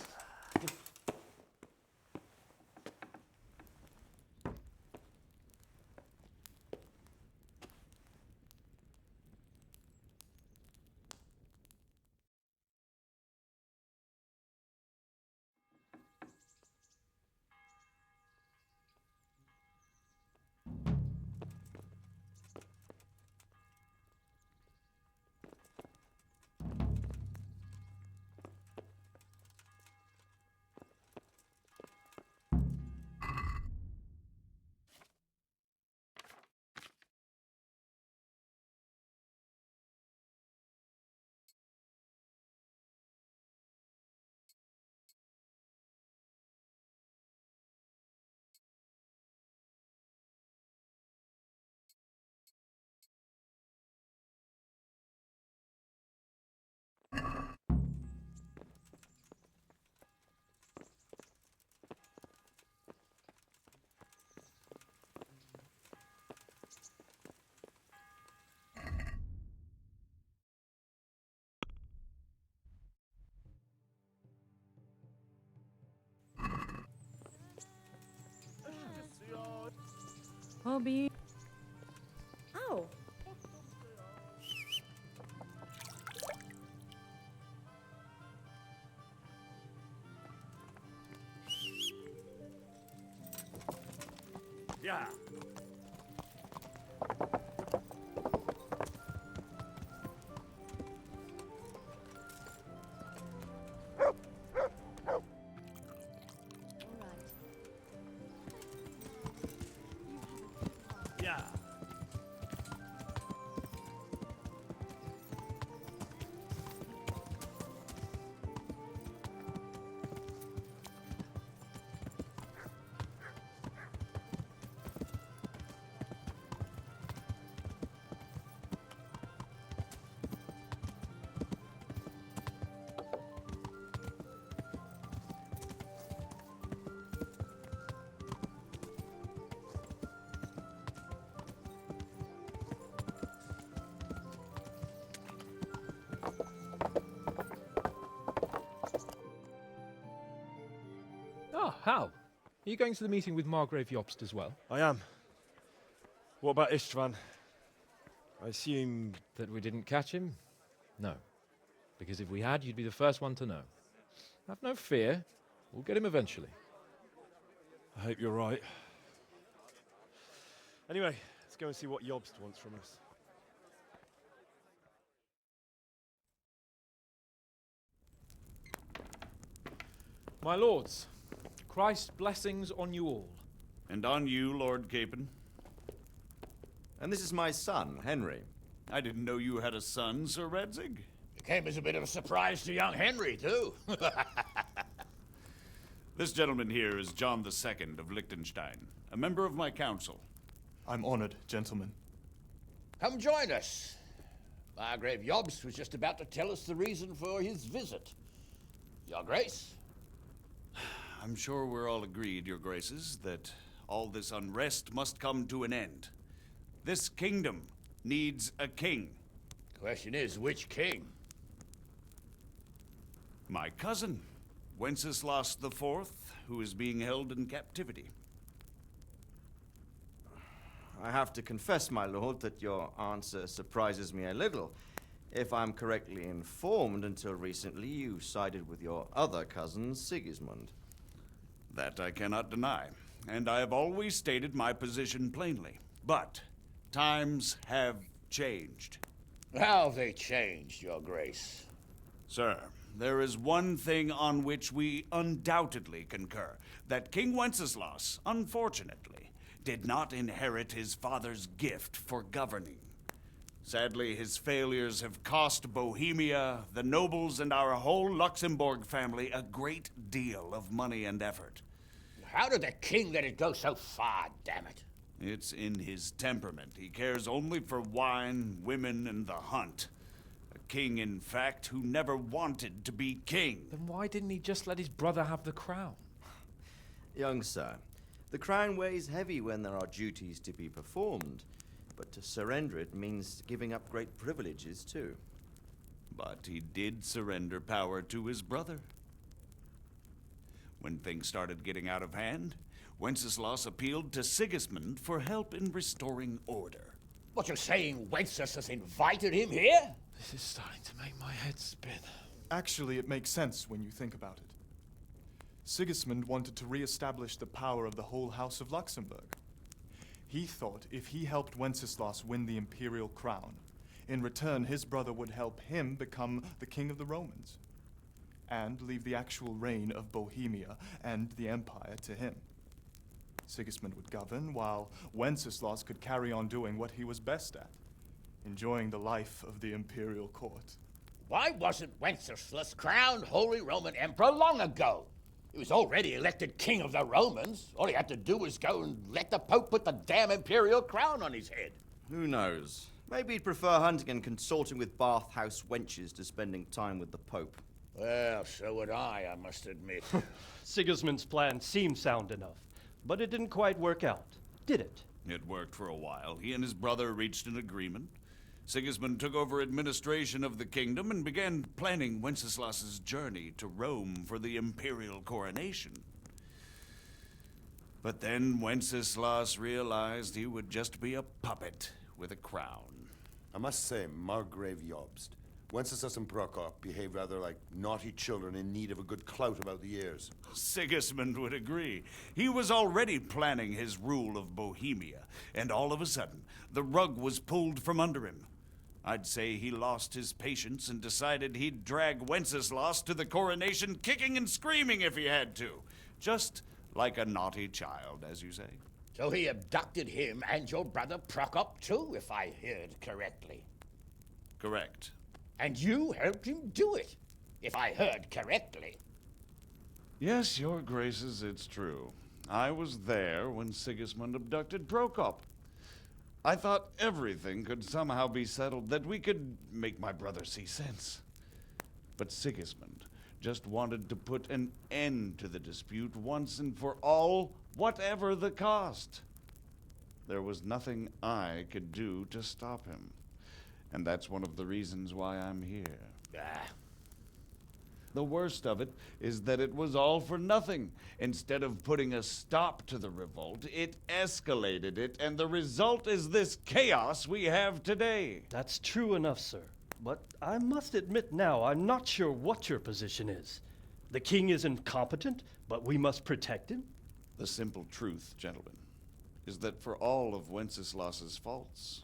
Hobby. Oh. Yeah. Hal, are you going to the meeting with Margrave Jobst as well? I am. What about Istvan? I assume... That we didn't catch him? No. Because if we had, you'd be the first one to know. Have no fear. We'll get him eventually. I hope you're right. Anyway, let's go and see what Jobst wants from us. My lords, Christ's blessings on you all. And on you, Lord Capon. And this is my son, Henry. I didn't know you had a son, Sir Radzig. It came as a bit of a surprise to young Henry, too. This gentleman here is John II of Liechtenstein, a member of my council. I'm honored, gentlemen. Come join us. Margrave Jobst was just about to tell us the reason for his visit. Your Grace? I'm sure we're all agreed, Your Graces, that all this unrest must come to an end. This kingdom needs a king. Question is, which king? My cousin, Wenceslas IV, who is being held in captivity. I have to confess, my lord, that your answer surprises me a little. If I'm correctly informed, until recently you sided with your other cousin, Sigismund. That I cannot deny, and I have always stated my position plainly. But times have changed. How have they changed, Your Grace? Sir, there is one thing on which we undoubtedly concur, that King Wenceslas, unfortunately, did not inherit his father's gift for governing. Sadly, his failures have cost Bohemia, the nobles, and our whole Luxembourg family a great deal of money and effort. How did the king let it go so far, damn it? It's in his temperament. He cares only for wine, women, and the hunt. A king, in fact, who never wanted to be king. Then why didn't he just let his brother have the crown? Young sir, the crown weighs heavy when there are duties to be performed, but to surrender it means giving up great privileges too. But he did surrender power to his brother. When things started getting out of hand, Wenceslas appealed to Sigismund for help in restoring order. What, you're saying Wenceslas invited him here? This is starting to make my head spin. Actually, it makes sense when you think about it. Sigismund wanted to re-establish the power of the whole House of Luxembourg. He thought if he helped Wenceslas win the imperial crown, in return his brother would help him become the king of the Romans, and leave the actual reign of Bohemia and the empire to him. Sigismund would govern, while Wenceslas could carry on doing what he was best at, enjoying the life of the imperial court. Why wasn't Wenceslas crowned Holy Roman Emperor long ago? He was already elected king of the Romans. All he had to do was go and let the Pope put the damn imperial crown on his head. Who knows? Maybe he'd prefer hunting and consorting with bathhouse wenches to spending time with the Pope. Well, so would I must admit. Sigismund's plan seemed sound enough, but it didn't quite work out, did it? It worked for a while. He and his brother reached an agreement. Sigismund took over administration of the kingdom and began planning Wenceslas's journey to Rome for the imperial coronation. But then Wenceslas realized he would just be a puppet with a crown. I must say, Margrave Jobst, Wenceslas and Prokop behave rather like naughty children in need of a good clout about the ears. Sigismund would agree. He was already planning his rule of Bohemia, and all of a sudden, the rug was pulled from under him. I'd say he lost his patience and decided he'd drag Wenceslas to the coronation kicking and screaming if he had to. Just like a naughty child, as you say. So he abducted him and your brother Prokop too, if I heard correctly. Correct. And you helped him do it, if I heard correctly. Yes, your graces, it's true. I was there when Sigismund abducted Prokop. I thought everything could somehow be settled, that we could make my brother see sense. But Sigismund just wanted to put an end to the dispute once and for all, whatever the cost. There was nothing I could do to stop him. And that's one of the reasons why I'm here. The worst of it is that it was all for nothing. Instead of putting a stop to the revolt, it escalated it, and the result is this chaos we have today. That's true enough, sir. But I must admit now, I'm not sure what your position is. The king is incompetent, but we must protect him? The simple truth, gentlemen, is that for all of Wenceslas's faults,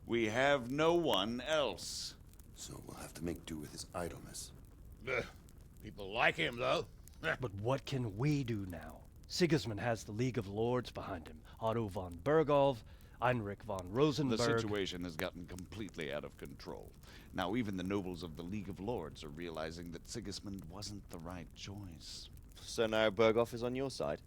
we have no one else. So we'll have to make do with his idleness. People like him, though. But what can we do now? Sigismund has the League of Lords behind him. Otto von Bergholf, Heinrich von Rosenberg. The situation has gotten completely out of control. Now even the nobles of the League of Lords are realizing that Sigismund wasn't the right choice. So now Berghoff is on your side.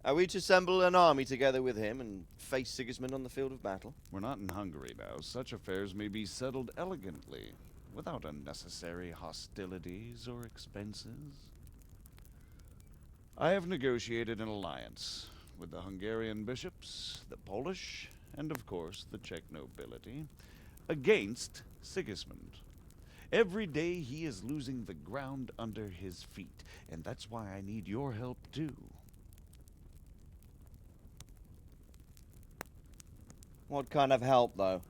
Are we to assemble an army together with him and face Sigismund on the field of battle? We're not in Hungary now. Such affairs may be settled elegantly, without unnecessary hostilities or expenses. I have negotiated an alliance with the Hungarian bishops, the Polish, and of course the Czech nobility, against Sigismund. Every day he is losing the ground under his feet, and that's why I need your help too. What kind of help, though?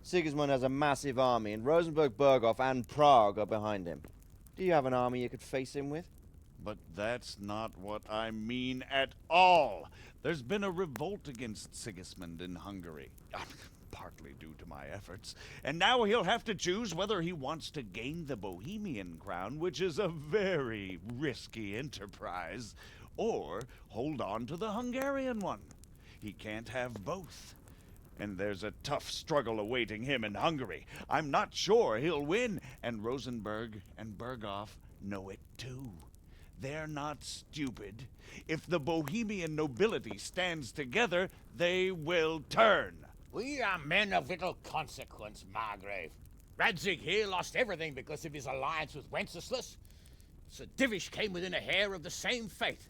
Sigismund has a massive army, and Rosenberg, Berghoff, and Prague are behind him. Do you have an army you could face him with? But that's not what I mean at all. There's been a revolt against Sigismund in Hungary, partly due to my efforts, and now he'll have to choose whether he wants to gain the Bohemian crown, which is a very risky enterprise, or hold on to the Hungarian one. He can't have both. And there's a tough struggle awaiting him in Hungary. I'm not sure he'll win, and Rosenberg and Berghoff know it too. They're not stupid. If the Bohemian nobility stands together, they will turn. We are men of little consequence, Margrave. Radzig here lost everything because of his alliance with Wenceslas. Sir Divish came within a hair of the same fate.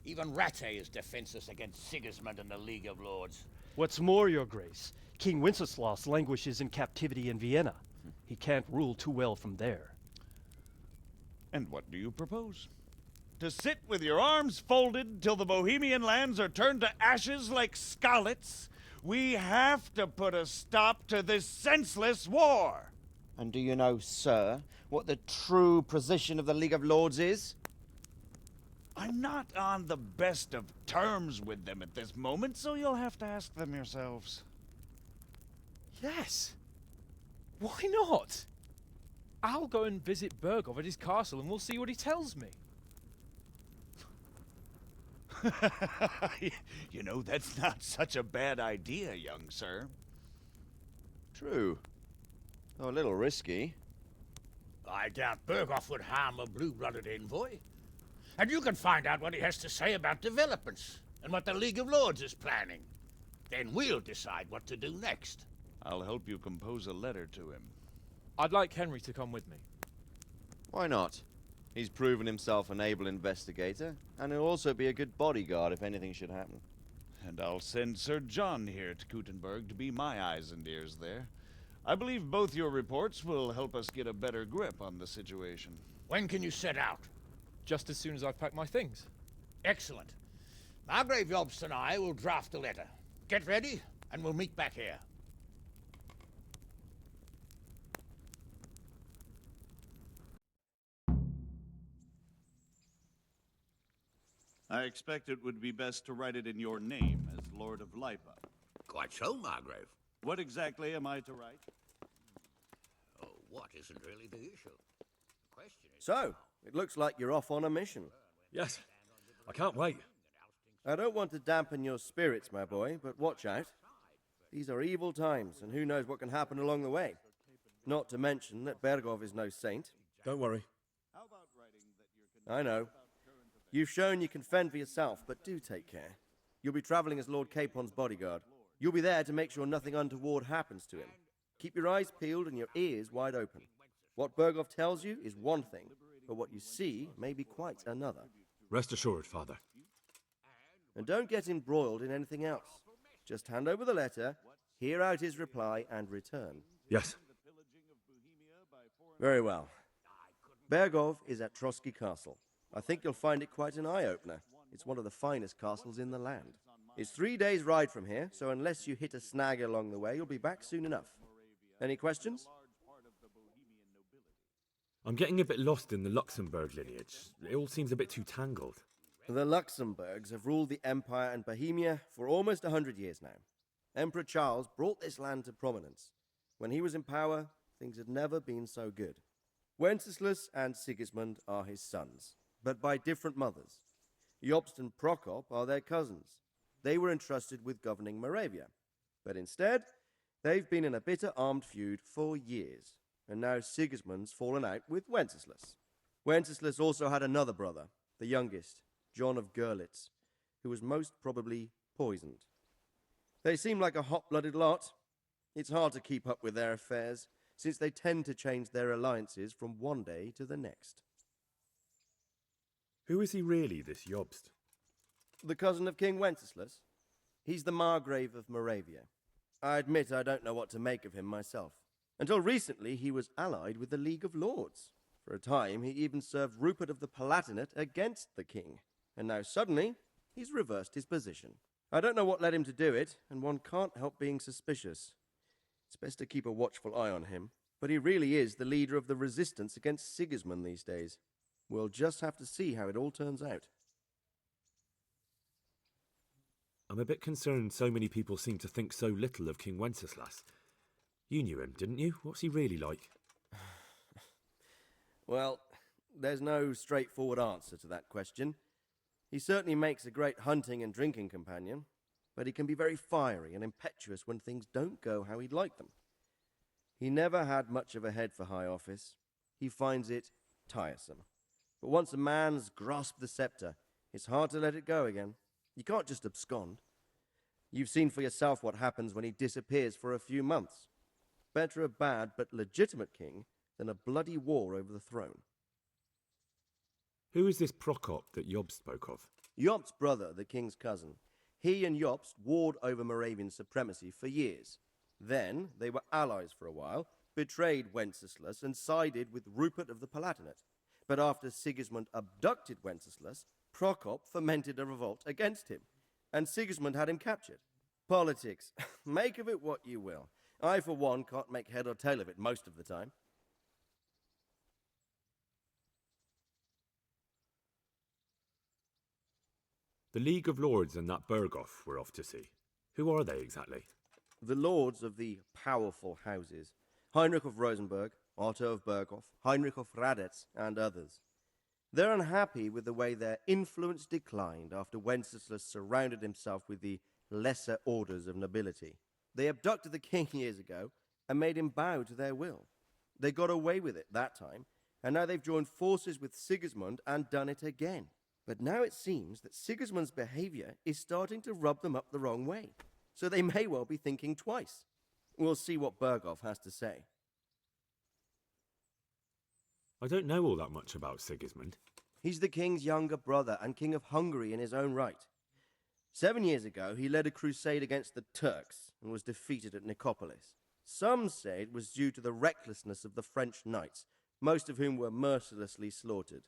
Even Rattay is defenseless against Sigismund and the League of Lords. What's more, Your Grace, King Wenceslas languishes in captivity in Vienna. He can't rule too well from there. And what do you propose? To sit with your arms folded till the Bohemian lands are turned to ashes like scarlets? We have to put a stop to this senseless war! And do you know, sir, what the true position of the League of Lords is? I'm not on the best of terms with them at this moment, so you'll have to ask them yourselves. Yes. Why not? I'll go and visit Berghoff at his castle and we'll see what he tells me. You know, that's not such a bad idea, young sir. True. Though a little risky. I doubt Berghoff would harm a blue-blooded envoy. And you can find out what he has to say about developments and what the League of Lords is planning. Then we'll decide what to do next. I'll help you compose a letter to him. I'd like Henry to come with me. Why not? He's proven himself an able investigator, and he'll also be a good bodyguard if anything should happen. And I'll send Sir John here to Kuttenberg to be my eyes and ears there. I believe both your reports will help us get a better grip on the situation. When can you set out? Just as soon as I've packed my things. Excellent. Margrave Jobst and I will draft a letter. Get ready, and we'll meet back here. I expect it would be best to write it in your name as Lord of Lipa. Quite so, Margrave. What exactly am I to write? Oh, what isn't really the issue? The question is... So, it looks like you're off on a mission. Yes. I can't wait. I don't want to dampen your spirits, my boy, but watch out. These are evil times, and who knows what can happen along the way. Not to mention that Berghoff is no saint. Don't worry. I know. You've shown you can fend for yourself, but do take care. You'll be traveling as Lord Capon's bodyguard. You'll be there to make sure nothing untoward happens to him. Keep your eyes peeled and your ears wide open. What Berghoff tells you is one thing, but what you see may be quite another. Rest assured, Father. And don't get embroiled in anything else. Just hand over the letter, hear out his reply, and return. Yes. Very well. Bergov is at Trotsky Castle. I think you'll find it quite an eye-opener. It's one of the finest castles in the land. It's 3 days' ride from here, so unless you hit a snag along the way, you'll be back soon enough. Any questions? I'm getting a bit lost in the Luxembourg lineage. It all seems a bit too tangled. The Luxembourgs have ruled the Empire and Bohemia for almost 100 years now. Emperor Charles brought this land to prominence. When he was in power, things had never been so good. Wenceslas and Sigismund are his sons, but by different mothers. Jobst and Prokop are their cousins. They were entrusted with governing Moravia. But instead, they've been in a bitter armed feud for years, and now Sigismund's fallen out with Wenceslas. Wenceslas also had another brother, the youngest, John of Görlitz, who was most probably poisoned. They seem like a hot-blooded lot. It's hard to keep up with their affairs, since they tend to change their alliances from one day to the next. Who is he really, this Jobst? The cousin of King Wenceslas. He's the Margrave of Moravia. I admit I don't know what to make of him myself. Until recently, he was allied with the League of Lords. For a time, he even served Rupert of the Palatinate against the king. And now suddenly, he's reversed his position. I don't know what led him to do it, and one can't help being suspicious. It's best to keep a watchful eye on him, but he really is the leader of the resistance against Sigismund these days. We'll just have to see how it all turns out. I'm a bit concerned so many people seem to think so little of King Wenceslas. You knew him, didn't you? What's he really like? Well, there's no straightforward answer to that question. He certainly makes a great hunting and drinking companion, but he can be very fiery and impetuous when things don't go how he'd like them. He never had much of a head for high office. He finds it tiresome. But once a man's grasped the scepter, it's hard to let it go again. You can't just abscond. You've seen for yourself what happens when he disappears for a few months. Better a bad but legitimate king than a bloody war over the throne. Who is this Prokop that Job spoke of? Jobst's brother, the king's cousin. He and Jobst warred over Moravian supremacy for years. Then they were allies for a while, betrayed Wenceslas and sided with Rupert of the Palatinate. But after Sigismund abducted Wenceslas, Prokop fomented a revolt against him, and Sigismund had him captured. Politics. Make of it what you will. I, for one, can't make head or tail of it most of the time. The League of Lords and that Berghoff we're off to see. Who are they exactly? The lords of the powerful houses. Heinrich of Rosenberg, Otto of Berghoff, Heinrich of Radetz, and others. They're unhappy with the way their influence declined after Wenceslas surrounded himself with the lesser orders of nobility. They abducted the king years ago and made him bow to their will. They got away with it that time, and now they've joined forces with Sigismund and done it again. But now it seems that Sigismund's behavior is starting to rub them up the wrong way, so they may well be thinking twice. We'll see what Berghoff has to say. I don't know all that much about Sigismund. He's the king's younger brother and king of Hungary in his own right. 7 years ago, he led a crusade against the Turks and was defeated at Nicopolis. Some say it was due to the recklessness of the French knights, most of whom were mercilessly slaughtered.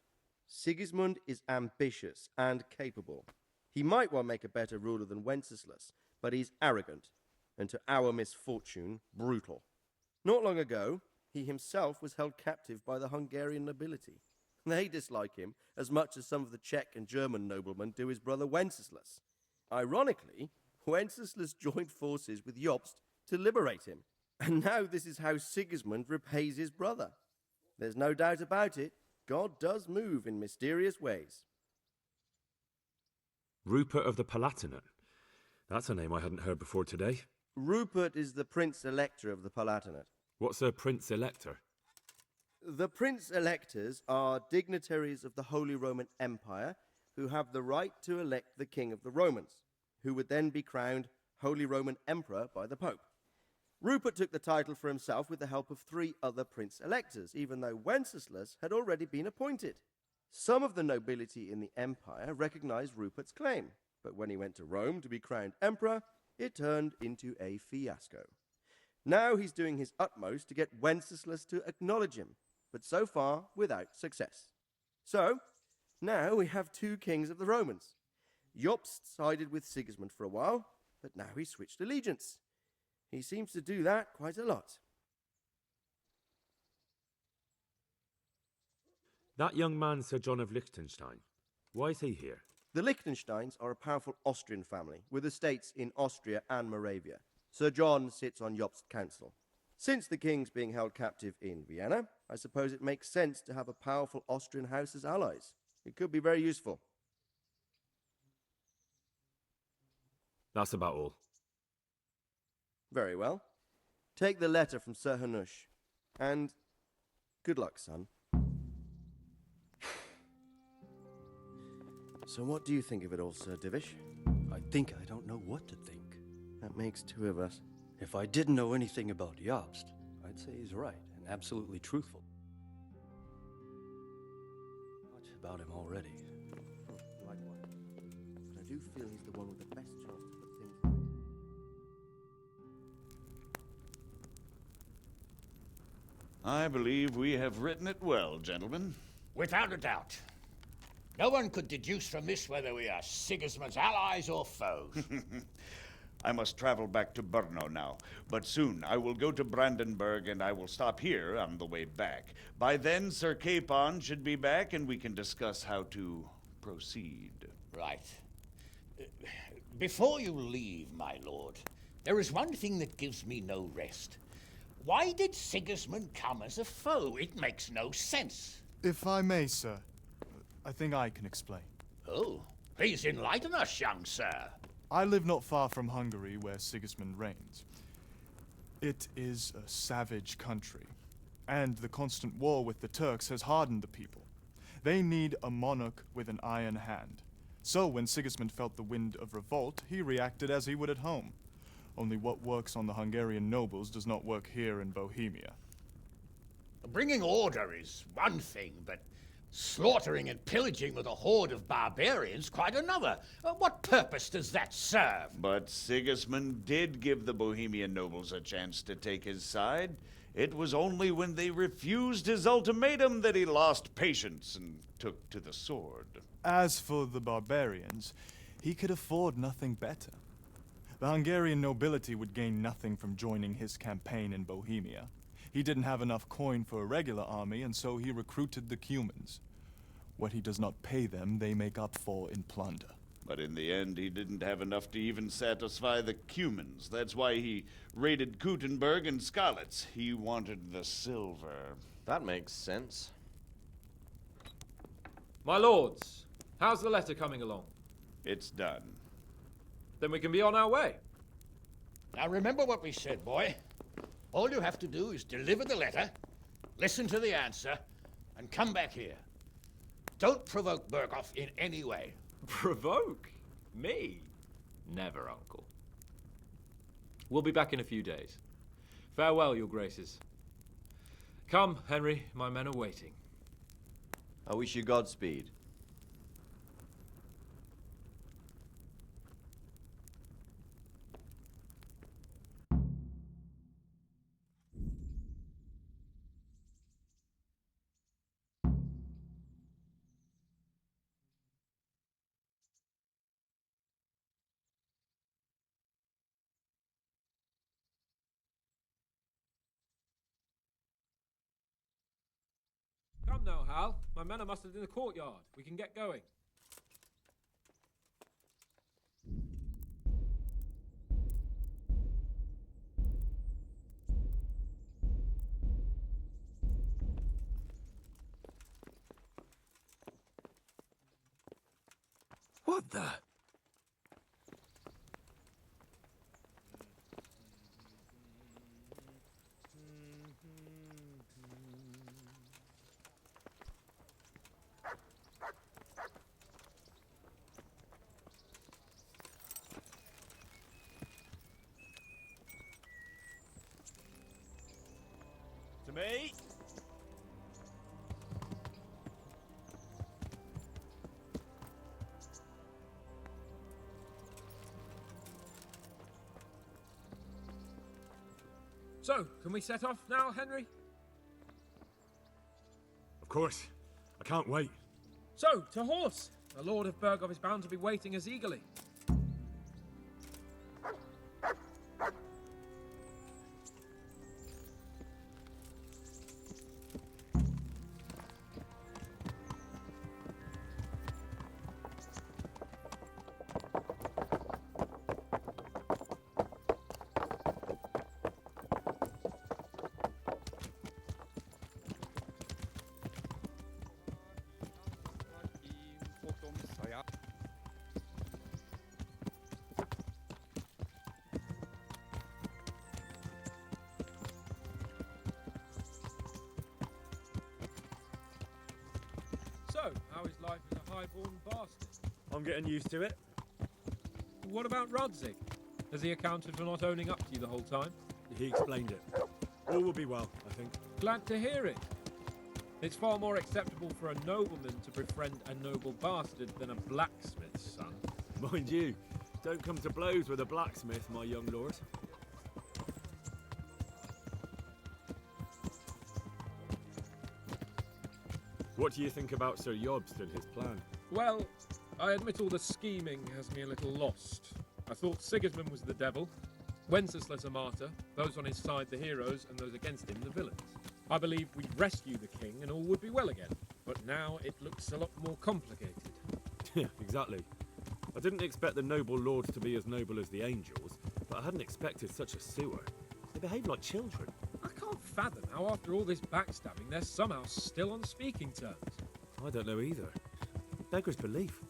Sigismund is ambitious and capable. He might well make a better ruler than Wenceslas, but he's arrogant, and to our misfortune, brutal. Not long ago, he himself was held captive by the Hungarian nobility. They dislike him as much as some of the Czech and German noblemen do his brother Wenceslas. Ironically, Wenceslas joined forces with Jobst to liberate him, and now this is how Sigismund repays his brother. There's no doubt about it, God does move in mysterious ways. Rupert of the Palatinate. That's a name I hadn't heard before today. Rupert is the Prince-Elector of the Palatinate. What's a Prince-Elector? The Prince-Electors are dignitaries of the Holy Roman Empire who have the right to elect the King of the Romans, who would then be crowned Holy Roman Emperor by the Pope. Rupert took the title for himself with the help of 3 other Prince-Electors, even though Wenceslas had already been appointed. Some of the nobility in the empire recognized Rupert's claim, but when he went to Rome to be crowned emperor, it turned into a fiasco. Now he's doing his utmost to get Wenceslas to acknowledge him. but so far without success. So, now we have two kings of the Romans. Jobst sided with Sigismund for a while, but now he's switched allegiance. He seems to do that quite a lot. That young man, Sir John of Liechtenstein, why is he here? The Liechtensteins are a powerful Austrian family with estates in Austria and Moravia. Sir John sits on Jobst's council. Since the king's being held captive in Vienna, I suppose it makes sense to have a powerful Austrian house as allies. It could be very useful. That's about all. Very well. Take the letter from Sir Hanush. And good luck, son. So what do you think of it all, Sir Divish? I think I don't know what to think. That makes two of us. If I didn't know anything about Jobst, I'd say he's right and absolutely truthful. Much about him already. Likewise. But I do feel he's the one with the best chance to put things right. I believe we have written it well, gentlemen. Without a doubt. No one could deduce from this whether we are Sigismund's allies or foes. I must travel back to Brno now, but soon I will go to Brandenburg and I will stop here on the way back. By then, Sir Capon should be back and we can discuss how to proceed. Right. Before you leave, my lord, there is one thing that gives me no rest. Why did Sigismund come as a foe? It makes no sense. If I may, sir, I think I can explain. Oh, please enlighten us, young sir. I live not far from Hungary, where Sigismund reigns. It is a savage country, and the constant war with the Turks has hardened the people. They need a monarch with an iron hand. So when Sigismund felt the wind of revolt, he reacted as he would at home. Only what works on the Hungarian nobles does not work here in Bohemia. Bringing order is one thing, but slaughtering and pillaging with a horde of barbarians quite another. What purpose does that serve? But Sigismund did give the Bohemian nobles a chance to take his side. It was only when they refused his ultimatum that he lost patience and took to the sword. As for the barbarians, he could afford nothing better. The Hungarian nobility would gain nothing from joining his campaign in Bohemia. He didn't have enough coin for a regular army, and so he recruited the Cumans. What he does not pay them, they make up for in plunder. But in the end, he didn't have enough to even satisfy the Cumans. That's why he raided Kuttenberg and Skalitz. He wanted the silver. That makes sense. My lords, how's the letter coming along? It's done. Then we can be on our way. Now remember what we said, boy. All you have to do is deliver the letter, listen to the answer, and come back here. Don't provoke Berghoff in any way. Provoke? Me? Never, Uncle. We'll be back in a few days. Farewell, your graces. Come, Henry, my men are waiting. I wish you Godspeed. Come now, Hal. My men are mustered in the courtyard. We can get going. What the? To me. So, can we set off now, Henry? Of course. I can't wait. So, to horse! The Lord of Burgov is bound to be waiting us eagerly. So, how is life as a highborn bastard? I'm getting used to it. What about Rodzig? Has he accounted for not owning up to you the whole time? He explained it. All will be well, I think. Glad to hear it. It's far more acceptable for a nobleman to befriend a noble bastard than a blacksmith's son. Mind you, don't come to blows with a blacksmith, my young lord. What do you think about Sir Jobst and his plan? Well, I admit all the scheming has me a little lost. I thought Sigismund was the devil, Wenceslas a martyr, those on his side the heroes, and those against him the villains. I believed we'd rescue the king and all would be well again, but now it looks a lot more complicated. Yeah, exactly. I didn't expect the noble lords to be as noble as the angels, but I hadn't expected such a sewer. They behave like children. I can't fathom how after all this backstabbing they're somehow still on speaking terms. I don't know either. Beggars belief.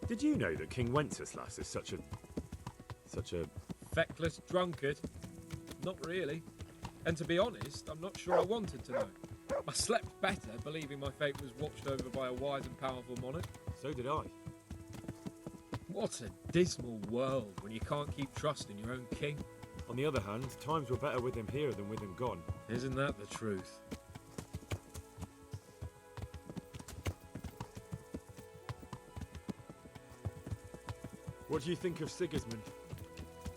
Did you know that King Wenceslas is such a feckless drunkard? Not really. And to be honest, I'm not sure I wanted to know. I slept better believing my fate was watched over by a wise and powerful monarch. So did I. What a dismal world when you can't keep trust in your own king. On the other hand, times were better with him here than with him gone. Isn't that the truth? What do you think of Sigismund?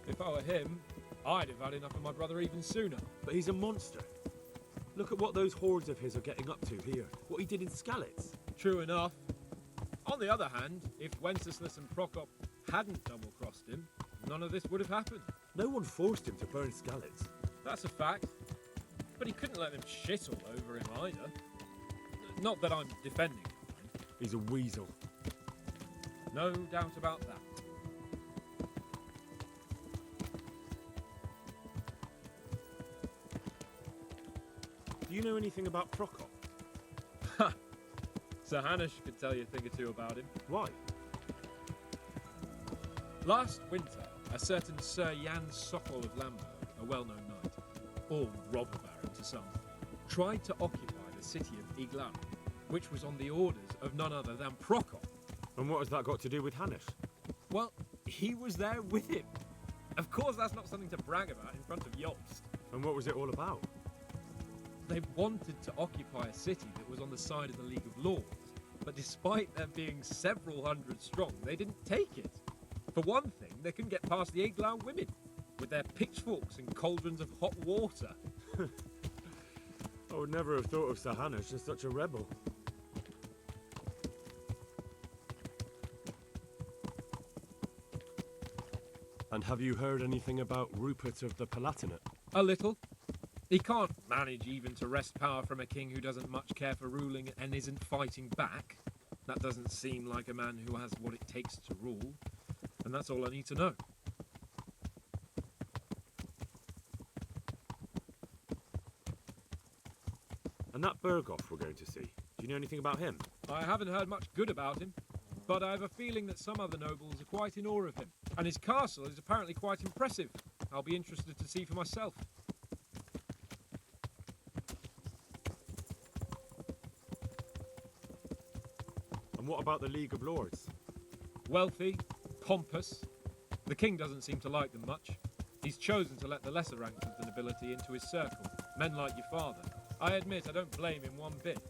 If I were him, I'd have had enough of my brother even sooner. But he's a monster. Look at what those hordes of his are getting up to here. What he did in Skalitz. True enough. On the other hand, if Wenceslas and Prokop hadn't double-crossed him, none of this would have happened. No one forced him to burn Skalitz. That's a fact. But he couldn't let them shit all over him either. Not that I'm defending him. He's a weasel. No doubt about that. Do you know anything about Prokop? Ha! Sir Hanush could tell you a thing or two about him. Why? Last winter, a certain Sir Jan Sokol of Lamberg, a well-known knight, or robber baron to some, tried to occupy the city of Iglau, which was on the orders of none other than Prokop. And what has that got to do with Hanush? Well, he was there with him. Of course that's not something to brag about in front of Jobst. And what was it all about? They wanted to occupy a city that was on the side of the League of Lords, but despite there being several hundred strong, they didn't take it. For one thing, they couldn't get past the Iglau women, with their pitchforks and cauldrons of hot water. I would never have thought of Sir Hanush as such a rebel. And have you heard anything about Rupert of the Palatinate? A little. He can't manage even to wrest power from a king who doesn't much care for ruling and isn't fighting back. That doesn't seem like a man who has what it takes to rule. And that's all I need to know. And that Burgov we're going to see, do you know anything about him? I haven't heard much good about him, but I have a feeling that some other nobles are quite in awe of him. And his castle is apparently quite impressive. I'll be interested to see for myself. And what about the League of Lords? Wealthy, pompous. The king doesn't seem to like them much. He's chosen to let the lesser ranks of the nobility into his circle, men like your father. I admit I don't blame him one bit.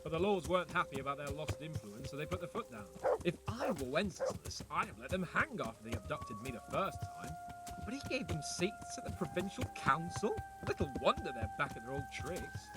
But the lords weren't happy about their lost influence, so they put their foot down. If I were Wenceslas, I'd have let them hang after they abducted me the first time. But he gave them seats at the provincial council. Little wonder they're back at their old tricks.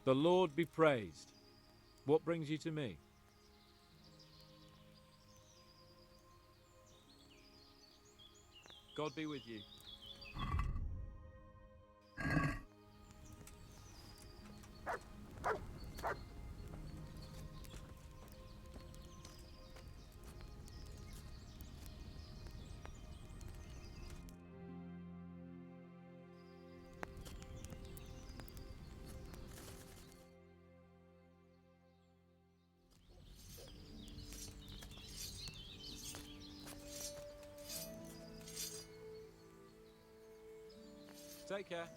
The Lord be praised. What brings you to me? God be with you. Take care.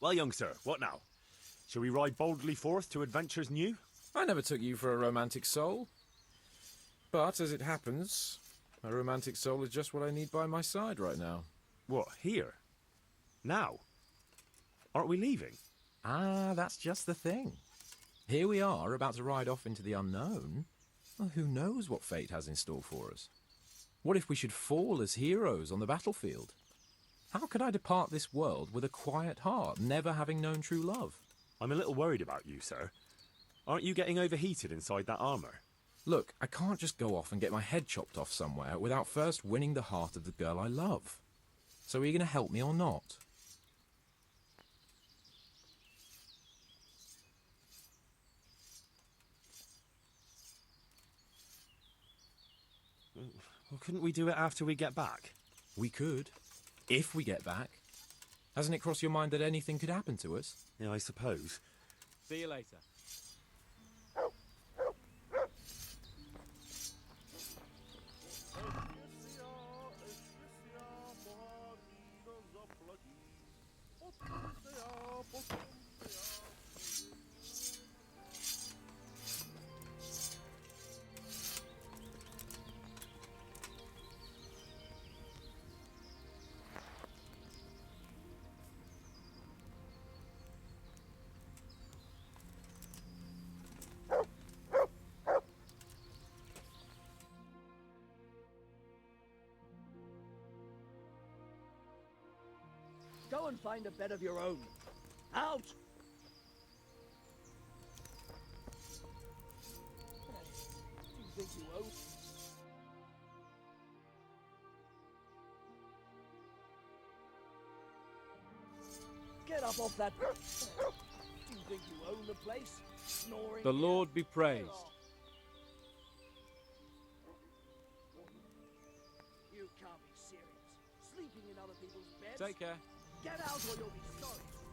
Well, young sir, what now? Shall we ride boldly forth to adventures new? I never took you for a romantic soul. But as it happens, a romantic soul is just what I need by my side right now. What, here? Now? Aren't we leaving? Ah, that's just the thing. Here we are, about to ride off into the unknown. Well, who knows what fate has in store for us? What if we should fall as heroes on the battlefield? How could I depart this world with a quiet heart, never having known true love? I'm a little worried about you, sir. Aren't you getting overheated inside that armour? Look, I can't just go off and get my head chopped off somewhere without first winning the heart of the girl I love. So are you going to help me or not? Well, couldn't we do it after we get back? We could. If we get back. Hasn't it crossed your mind that anything could happen to us? Yeah, I suppose. See you later. Go and find a bed of your own. Out! You think you owe? Get up off that. You think you own the place? Snoring. The Lord be praised. You can't be serious. Sleeping in other people's beds. Take care. Get out or you'll be sorry.